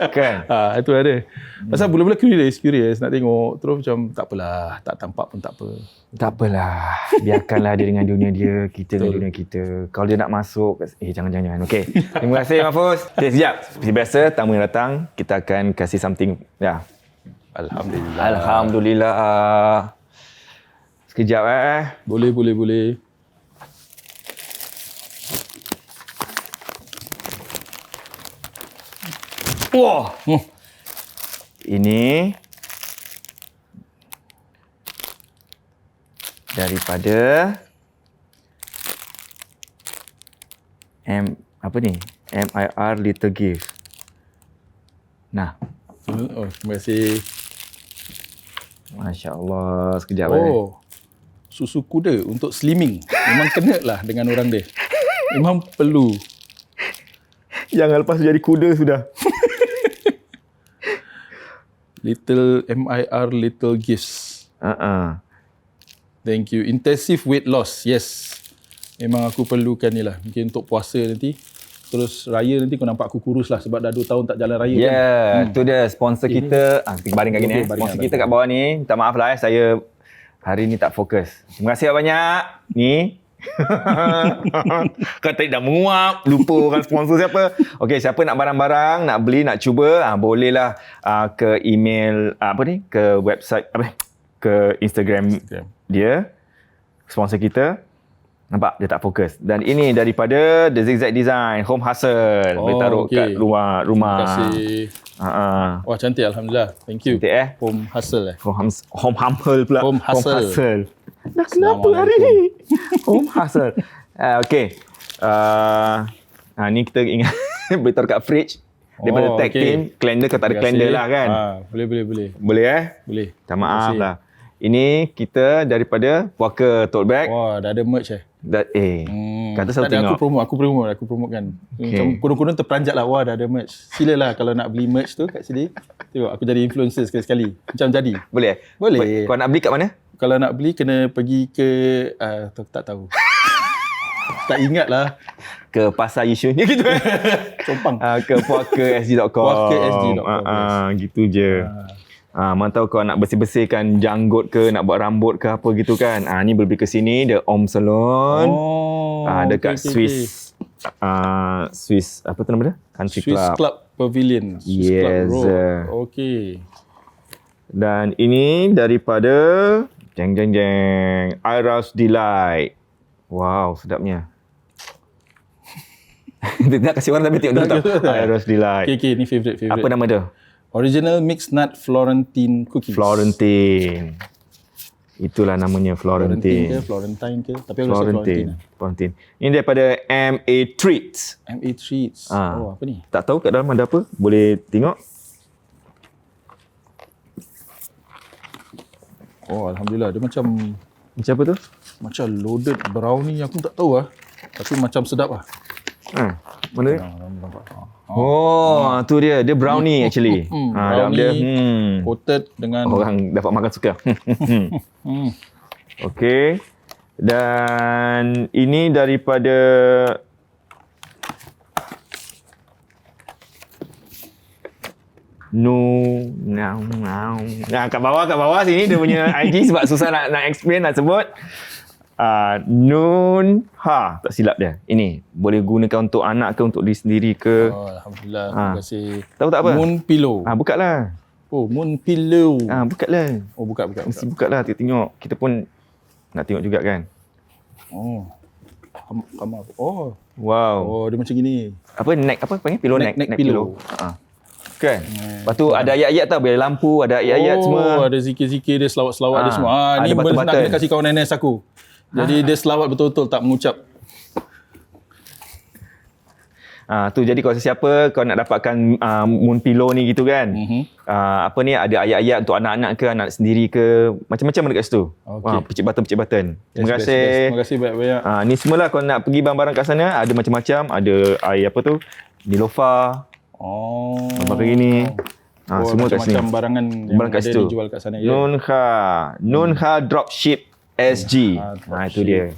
S2: Kan?
S3: Itu ada. Pasal mula-mula curious nak tengok. Terus macam tak apalah, tak tampak pun tak apa.
S2: Tak apalah. Biarkanlah dia dengan dunia dia, kita dengan dunia kita. Kalau dia nak masuk, jangan. Okey. Terima kasih Mahfuz. Okay, sekejap. Seperti biasa, tamu yang datang, kita akan kasih something. Ya. Alhamdulillah. Sekejap
S3: Boleh.
S2: Wah. Ini daripada MIR Little Gift. Nah,
S3: Terima kasih.
S2: Masya Allah. Sekejap
S3: Susu kuda untuk slimming. Memang kena lah dengan orang dia. Memang perlu.
S2: Jangan lepas jadi kuda sudah.
S3: MIR Little Gifts. Thank you. Intensive weight loss. Yes. Memang aku perlukan ni lah. Mungkin untuk puasa nanti. Terus raya nanti kau nampak aku kurus lah sebab dah 2 tahun tak jalan raya kan.
S2: Itu dia sponsor kita. Kita baringkan gini. Sponsor kita kat bawah ni. Minta maaf lah saya hari ni tak fokus. Terima kasih banyak. Ni. Kan tadi dah menguap, lupa orang sponsor siapa. Okey, siapa nak barang-barang, nak beli, nak cuba, bolehlah ke email ke website ke Instagram dia, sponsor kita. Nampak dia tak fokus. Dan ini daripada The Zigzag Design, Home Hustle. Boleh taruh kat rumah.
S3: Terima kasih. Wah, cantik alhamdulillah. Thank you.
S2: Cantik
S3: Home Hustle
S2: Home Humble pula.
S3: Home Hustle.
S2: Dah kenapa hari ni? Home Hustle. Okey. Ni kita ingat boleh taruh kat fridge. Daripada tag team, calendar kau tak ada calendar lah kan?
S3: Boleh.
S2: Boleh
S3: Boleh.
S2: Tak maaf lah. Ini kita daripada Puaka Tote Bag.
S3: Wah, dah ada merch
S2: Kata selalu tengok.
S3: Aku promote kan. Macam kurun-kurun terperanjat lah. Wah, dah ada merch. Silalah kalau nak beli merch tu kat sini. Tengok, aku jadi influencer sekali-sekali. Macam jadi.
S2: Boleh?
S3: Boleh.
S2: Kau nak beli kat mana?
S3: Kalau nak beli, kena pergi ke... tak tahu. Tak ingat lah.
S2: Ke Pasar Yishun. Ya gitu kan?
S3: Compang.
S2: Ke puakasg.com.
S3: puakasg.com.
S2: Gitu je. Mana tahu kau nak bersih-bersihkan janggut ke, nak buat rambut ke apa gitu kan. Ni boleh pergi ke sini, The Om Salon. Dekat Swiss. Swiss, apa tu nama dia? Country
S3: Swiss Club Pavilion. Swiss Club Road. Okey.
S2: Dan ini daripada jeng Ira's Delight. Wow, sedapnya. Nak kasih orang tapi tengok dulu tak? Ira's Delight.
S3: Okay, ni favourite.
S2: Apa nama dia?
S3: Original Mixed Nut Florentine Cookies.
S2: Florentine. Itulah namanya Florentine.
S3: Florentine ke? Tapi
S2: Florentine. Ini daripada MA Treats.
S3: MA Treats. Apa ni?
S2: Tak tahu kat dalam ada apa. Boleh tengok.
S3: Alhamdulillah. Dia macam
S2: apa tu?
S3: Macam loaded brownie. Aku tak tahu lah. Tapi macam sedap lah.
S2: Mana dia? Tu dia. Dia brownie actually. Dalam dia
S3: coated dengan...
S2: Orang dapat makan suka. Okey. Dan ini daripada... kat bawah sini dia punya IG sebab susah nak explain, nak sebut. Nunha, tak silap dia. Ini boleh gunakan untuk anak ke, untuk diri sendiri ke.
S3: Alhamdulillah. Terima kasih.
S2: Tahu tak apa?
S3: Moon Pillow.
S2: Buka lah.
S3: Moon Pillow.
S2: Buka lah.
S3: Buka.
S2: Mesti buka lah, tengok. Kita pun nak tengok juga kan. Wow.
S3: Dia macam gini.
S2: Apa neck, apa panggil? Pillow neck
S3: pillow.
S2: Kan? Lepas tu ada ayat-ayat tau, bila lampu ada ayat-ayat semua.
S3: Ada zikir-zikir dia, selawat-selawat dia semua. Ni benda nak kena kasih kawan NS aku. Jadi dia selawat betul-betul, tak mengucap.
S2: Tu jadi kalau sesiapa kau nak dapatkan moon pillow ni gitu kan. Apa ni, ada ayat-ayat untuk anak-anak ke, anak sendiri ke, macam-macam ada kat situ.
S3: Okey.
S2: Pecik button. Terima
S3: Best,
S2: kasih.
S3: best. Terima kasih banyak-banyak.
S2: Ni semualah kalau nak pergi barang-barang kat sana ada macam-macam, ada air apa tu? Nilofa, barang ini. Semua kat sini.
S3: Macam-macam barangan yang
S2: Barang kat
S3: ada
S2: situ.
S3: dijual kat sana. Ya?
S2: Nunha Dropship SG. Itu dia.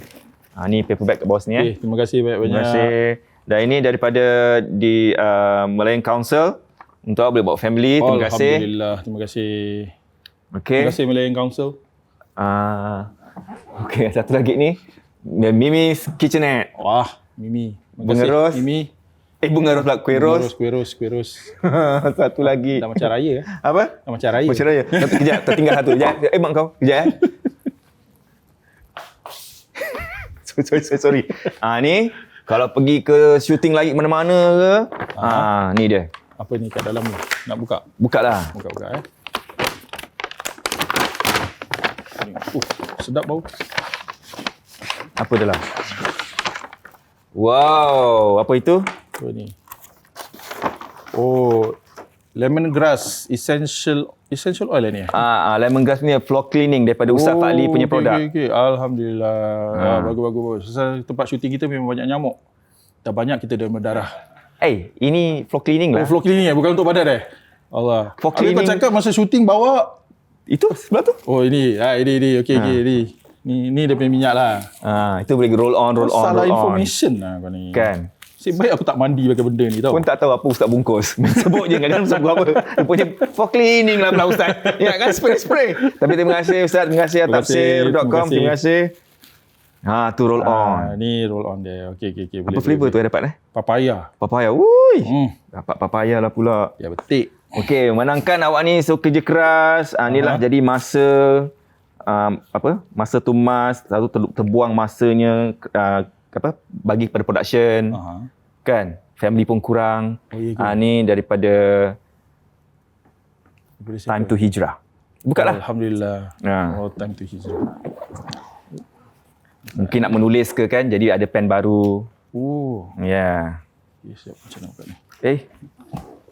S2: Ni paperback kat bawah sini
S3: Okay, terima kasih
S2: Terima
S3: banyak-banyak.
S2: kasih. Dan ini daripada di Malayan Council untuk boleh bawa family. Terima kasih.
S3: Alhamdulillah, terima kasih.
S2: Okey.
S3: Terima kasih Malayan Council.
S2: Okey, satu lagi ni. Mimi's Kitchenette.
S3: Wah, Mimi. Terima
S2: Bunga
S3: kasih,
S2: ros.
S3: Mimi.
S2: Bunga ros pula, kuih ros.
S3: Kuih ros.
S2: Satu lagi.
S3: Dah macam raya.
S2: Apa?
S3: Dah macam raya.
S2: Macam raya. Tapi kejap, tertinggal satu. Kejap. Mak kau. Kejap Sorry. Ni kalau pergi ke shooting lagi mana-mana ke, ni dia.
S3: Apa ni kat dalam ni? Nak buka?
S2: Buka lah.
S3: Buka. Sedap bau.
S2: Apa dalam? Wow, apa itu?
S3: Apa ni? Lemongrass essential oil ni.
S2: Lemongrass ni floor cleaning daripada Ustaz Fadli punya produk.
S3: Okay. Alhamdulillah. Bagus. Pasal tempat syuting kita memang banyak nyamuk. Dah banyak kita dah berdarah.
S2: Ini floor cleaning lah.
S3: Floor cleaning bukan untuk badan Allah.
S2: Floor
S3: Habis kau
S2: cleaning.
S3: cakap masa syuting bawa.
S2: Itu sebelah tu.
S3: Ini. Ini. Okey. Ni dia punya minyak lah.
S2: Itu boleh roll on.
S3: Salah information lah kau ni.
S2: Kan?
S3: Nasib baik aku tak mandi pakai benda ni tau.
S2: Pun tak tahu apa Ustaz bungkus. Sebut je kadang-kadang Ustaz buat apa. Rupanya for cleaning lah pula Ustaz. Ya kan, spray. Tapi terima kasih Ustaz. Terima kasih Tafsir.com. Terima kasih. Tu roll on.
S3: Ni roll on dia. Okey.
S2: Apa flavor tu yang dapat
S3: Papaya.
S2: Papaya. Ui. Dapat papaya lah pula.
S3: Ya betik.
S2: Okey, menangkan awak ni kerja keras. Inilah jadi masa masa tumas, lalu terbuang masanya bagi kepada production. Kan? Family pun kurang. Ni daripada Time to Hijrah. Buka lah.
S3: Alhamdulillah. Time to Hijrah.
S2: Mungkin nak menulis ke kan, jadi ada pen baru. Ya.
S3: Okay, siap macam nak buka ni.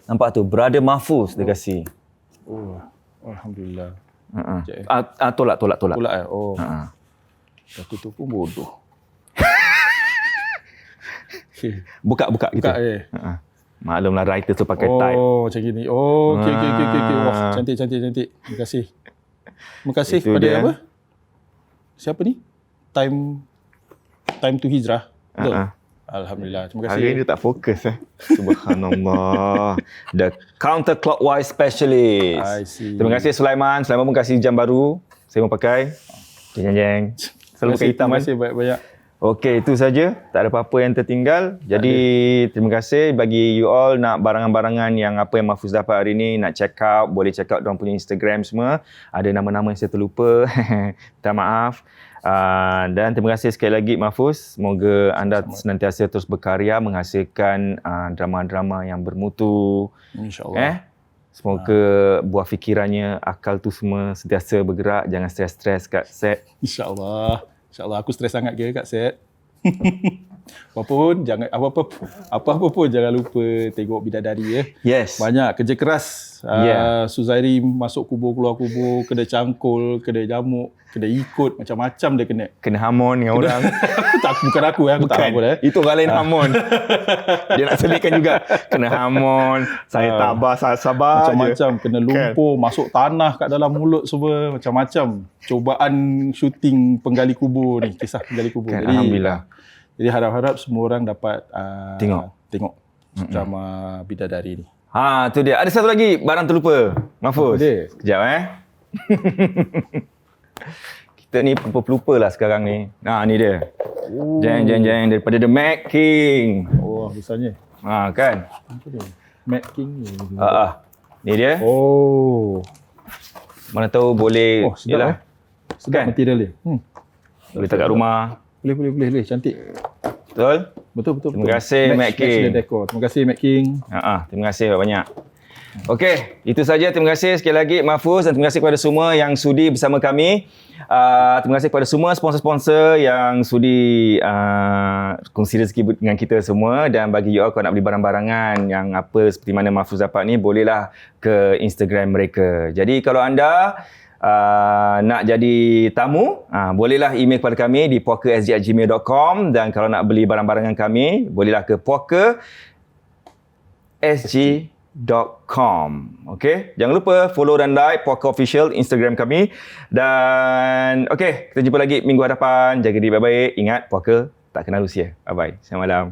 S2: Nampak tu, Brother Mahfuz dia kasih.
S3: Alhamdulillah.
S2: Tolak.
S3: Tolak Satu tu pun bodoh.
S2: Buka kita. Maklumlah writer tu pakai type.
S3: Macam gini. Okey. Wah, cantik. Terima kasih. Terima kasih
S2: Itu
S3: kepada
S2: dia.
S3: apa? Siapa ni? Time to Hijrah. Betul? Alhamdulillah. Terima kasih.
S2: Hari ni dia tak fokus Subhanallah. The counterclockwise specialist.
S3: I see.
S2: Terima kasih Sulaiman. Sulaiman pun kasih jam baru. Saya pun pakai. Jeng. Selalu pakai hitam
S3: Terima
S2: kan.
S3: kasih banyak-banyak.
S2: Okey, itu saja. Tak ada apa-apa yang tertinggal. Jadi, terima kasih bagi you all nak barangan-barangan yang apa yang Mahfuz dapat hari ni, nak check out, boleh check out diorang punya Instagram semua. Ada nama-nama yang saya terlupa. Minta maaf. Dan terima kasih sekali lagi Mahfuz. Semoga anda senantiasa terus berkarya, menghasilkan drama-drama yang bermutu.
S3: InsyaAllah.
S2: Semoga buah fikirannya, akal tu semua sentiasa bergerak. Jangan stres-stres kat set.
S3: InsyaAllah. Aku stres sangat kira kat set. Apa-apa pun jangan lupa tengok Bidadari
S2: Yes.
S3: Banyak kerja keras. Suzairi masuk kubur, keluar kubur, kena cangkul, kena jamuk, kena ikut, macam-macam dia kena.
S2: Kena hamon dengan orang.
S3: Bukan aku aku tak hamon
S2: Itu orang lain hamon. Dia nak selitkan juga. Kena hamon, saya tabah, sabar
S3: macam-macam je. Kena lumpur, masuk tanah kat dalam mulut semua, macam-macam. Cubaan syuting penggali kubur ni, kisah penggali kubur.
S2: Kan, Alhamdulillah.
S3: Jadi harap-harap semua orang dapat
S2: tengok
S3: drama Bidadari ni.
S2: Tu dia. Ada satu lagi barang terlupa. Mahfuz.
S3: Apa dia?
S2: Kejap Kita ni pelupa lah sekarang ni. Ni dia. Jeng daripada The Mac King.
S3: Besarnya.
S2: Kan?
S3: Apa dia? Mac King ni.
S2: Ni dia. Mana tahu boleh.
S3: Sedap sedap
S2: Kan?
S3: material dia.
S2: Boleh letak kat rumah.
S3: Boleh. Cantik.
S2: Betul?
S3: Betul.
S2: Terima kasih, Mac King.
S3: Decor. Terima kasih, Mac King.
S2: Terima kasih banyak. Okey, itu saja. Terima kasih sekali lagi Mahfuz dan terima kasih kepada semua yang sudi bersama kami. Terima kasih kepada semua sponsor-sponsor yang sudi kongsi rezeki dengan kita semua, dan bagi you all kalau nak beli barang-barangan yang apa seperti mana Mahfuz dapat ni, bolehlah ke Instagram mereka. Jadi kalau anda nak jadi tamu, bolehlah email kepada kami di puaka@sg@gmail.com, dan kalau nak beli barang-barangan kami, bolehlah ke puaka@sg.com. Okey, jangan lupa follow dan like Puaka Official Instagram kami. Dan okey, kita jumpa lagi minggu hadapan. Jaga diri baik-baik. Ingat, puaka tak kenal usia. Bye bye. Selamat malam.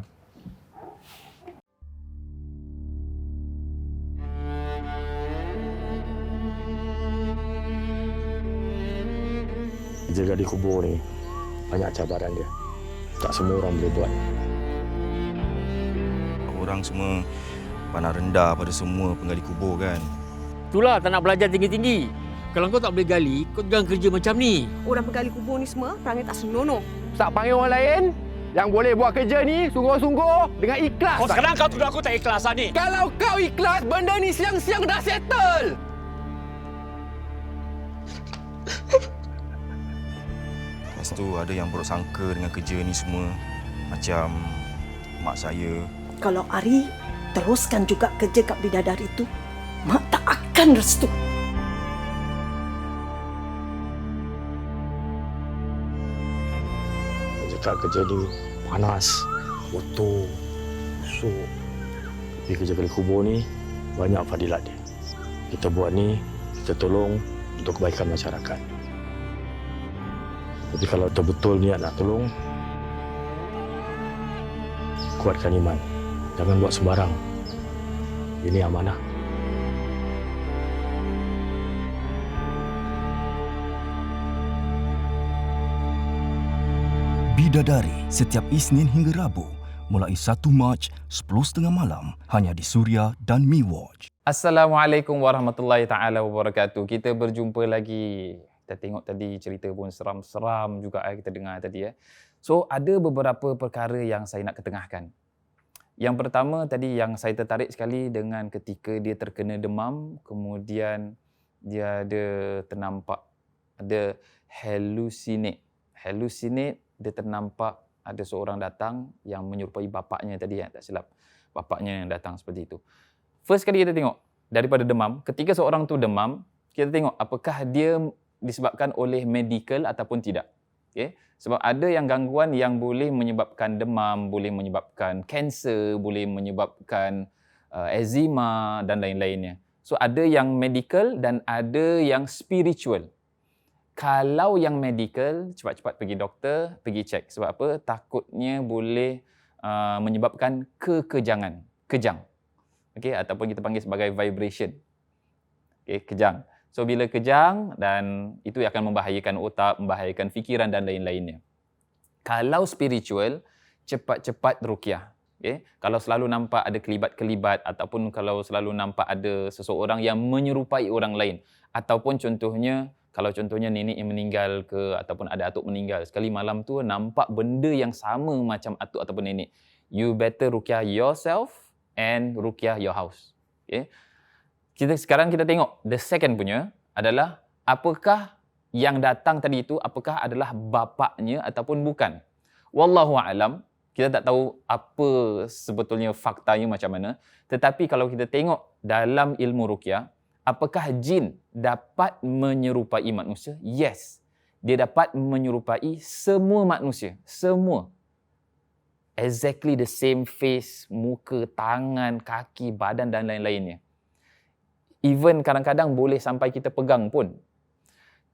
S4: Kerja gali kubur ni banyak cabaran dia. Tak semua orang boleh buat.
S5: Orang semua pandang rendah pada semua penggali kubur kan.
S6: Itulah tak nak belajar tinggi-tinggi. Kalau kau tak boleh gali, kau jangan kerja macam ni.
S7: Orang penggali kubur ni semua perangai tak senonoh.
S8: Tak panggil orang lain yang boleh buat kerja ni sungguh-sungguh dengan ikhlas.
S6: Kau sekarang kau tuduh aku tak ikhlas ni.
S8: Kalau kau ikhlas, benda ni siang-siang dah settle.
S5: Lepas tu ada yang buruk sangka dengan kerja ni semua. Macam mak saya.
S7: Kalau Ari teruskan juga kerja kat bidadari itu, Mak tak akan restu.
S4: Cakap kerja ni panas, kotor, busuk. Tapi kerja gali kubur ni banyak fadilat dia. Kita buat ni, kita tolong untuk kebaikan masyarakat. Tapi kalau betul-betul niat nak tolong, kuatkan iman. Jangan buat sembarang. Ini amanah.
S9: Bidadari setiap Isnin hingga Rabu mulai 1 Mac 10.30 malam hanya di Suria dan MiWatch.
S10: Assalamualaikum warahmatullahi taala wabarakatuh. Kita berjumpa lagi. Kita tengok tadi cerita pun seram-seram juga kita dengar tadi . So ada beberapa perkara yang saya nak ketengahkan. Yang pertama tadi yang saya tertarik sekali dengan ketika dia terkena demam, kemudian dia ada ternampak ada hallucinate. Hallucinate, dia ternampak ada seorang datang yang menyerupai bapaknya tadi tak silap. Bapaknya yang datang seperti itu. First kali kita tengok daripada demam, ketika seorang tu demam, kita tengok apakah dia disebabkan oleh medical ataupun tidak. Okay? Sebab ada yang gangguan yang boleh menyebabkan demam, boleh menyebabkan kanser, boleh menyebabkan eczema dan lain-lainnya. So ada yang medical dan ada yang spiritual. Kalau yang medical, cepat-cepat pergi doktor, pergi cek. Sebab apa? Takutnya boleh menyebabkan kekejangan, kejang. Okay? Ataupun kita panggil sebagai vibration. Okay? Kejang. So bila kejang, dan itu akan membahayakan otak, membahayakan fikiran dan lain-lainnya. Kalau spiritual, cepat-cepat ruqyah. Okay? Kalau selalu nampak ada kelibat-kelibat ataupun kalau selalu nampak ada seseorang yang menyerupai orang lain. Ataupun contohnya, kalau contohnya nenek yang meninggal ke ataupun ada atuk meninggal. Sekali malam tu nampak benda yang sama macam atuk ataupun nenek. You better ruqyah yourself and ruqyah your house. Okay? Sekarang kita tengok the second punya adalah apakah yang datang tadi itu apakah adalah bapaknya ataupun bukan. Wallahu a'lam, kita tak tahu apa sebetulnya faktanya macam mana, tetapi kalau kita tengok dalam ilmu ruqyah, apakah jin dapat menyerupai manusia? Yes. Dia dapat menyerupai semua manusia, semua. Exactly the same face, muka, tangan, kaki, badan dan lain-lainnya. Even kadang-kadang boleh sampai kita pegang pun.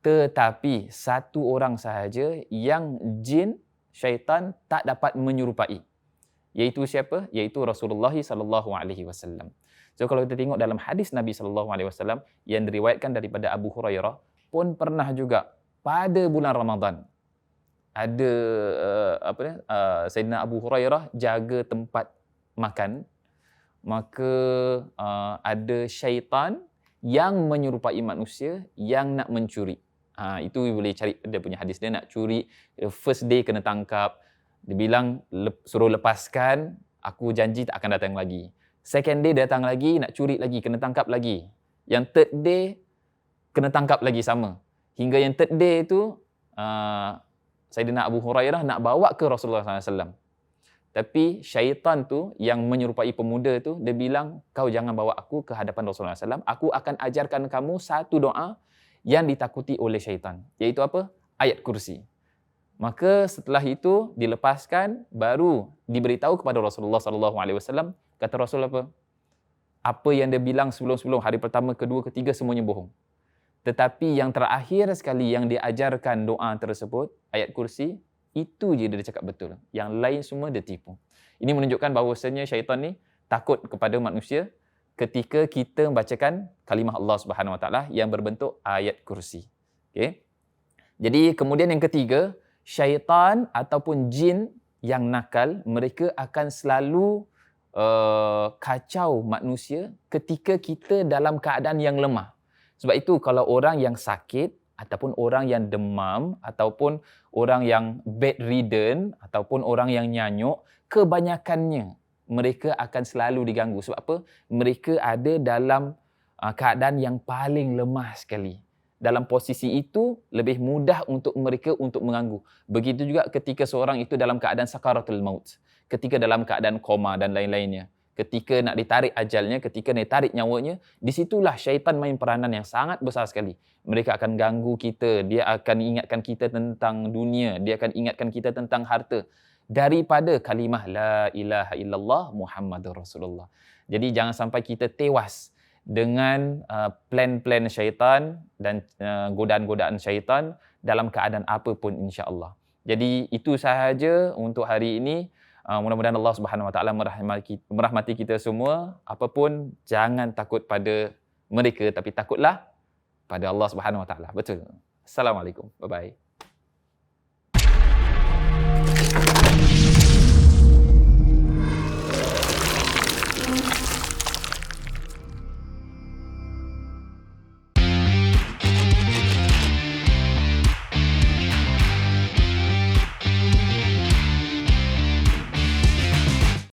S10: Tetapi satu orang sahaja yang jin, syaitan tak dapat menyerupai. Iaitu siapa? Iaitu Rasulullah SAW. So kalau kita tengok dalam hadis Nabi SAW yang diriwayatkan daripada Abu Hurairah, pun pernah juga pada bulan Ramadan ada Sayyidina Abu Hurairah jaga tempat makan, maka ada syaitan yang menyerupai manusia yang nak mencuri. Itu boleh cari dia punya hadis. Dia nak curi, first day kena tangkap. Dia bilang suruh lepaskan, aku janji tak akan datang lagi. Second day datang lagi, nak curi lagi, kena tangkap lagi. Yang third day, kena tangkap lagi sama. Hingga yang third day tu, Sayyidina Abu Hurairah nak bawa ke Rasulullah SAW. Tapi syaitan tu yang menyerupai pemuda tu, dia bilang, kau jangan bawa aku ke hadapan Rasulullah SAW. Aku akan ajarkan kamu satu doa yang ditakuti oleh syaitan. Iaitu apa? Ayat kursi. Maka setelah itu dilepaskan, baru diberitahu kepada Rasulullah SAW. Kata Rasul apa? Apa yang dia bilang sebelum-sebelum, hari pertama, kedua, ketiga, semuanya bohong. Tetapi yang terakhir sekali yang dia ajarkan doa tersebut, ayat kursi, itu je dia cakap betul. Yang lain semua dia tipu. Ini menunjukkan bahawasanya syaitan ni takut kepada manusia ketika kita membacakan kalimah Allah Subhanahu Wa Taala yang berbentuk ayat kursi. Okey. Jadi kemudian yang ketiga, syaitan ataupun jin yang nakal, mereka akan selalu kacau manusia ketika kita dalam keadaan yang lemah. Sebab itu kalau orang yang sakit ataupun orang yang demam ataupun orang yang bedridden ataupun orang yang nyanyuk, kebanyakannya mereka akan selalu diganggu. Sebab apa? Mereka ada dalam keadaan yang paling lemah sekali. Dalam posisi itu lebih mudah untuk mereka untuk mengganggu. Begitu juga ketika seorang itu dalam keadaan sakaratul maut, ketika dalam keadaan koma dan lain-lainnya. Ketika nak ditarik ajalnya, ketika nak ditarik nyawanya, di situlah syaitan main peranan yang sangat besar sekali. Mereka akan ganggu kita, dia akan ingatkan kita tentang dunia, dia akan ingatkan kita tentang harta. Daripada kalimah La ilaha illallah Muhammadur Rasulullah. Jadi jangan sampai kita tewas dengan plan-plan syaitan dan godaan-godaan syaitan dalam keadaan apapun insya-Allah. Jadi itu sahaja untuk hari ini. Mudah-mudahan Allah Subhanahu Wa Taala merahmati kita semua. Apapun, jangan takut pada mereka, tapi takutlah pada Allah Subhanahu Wa Taala. Betul. Assalamualaikum. Bye-bye.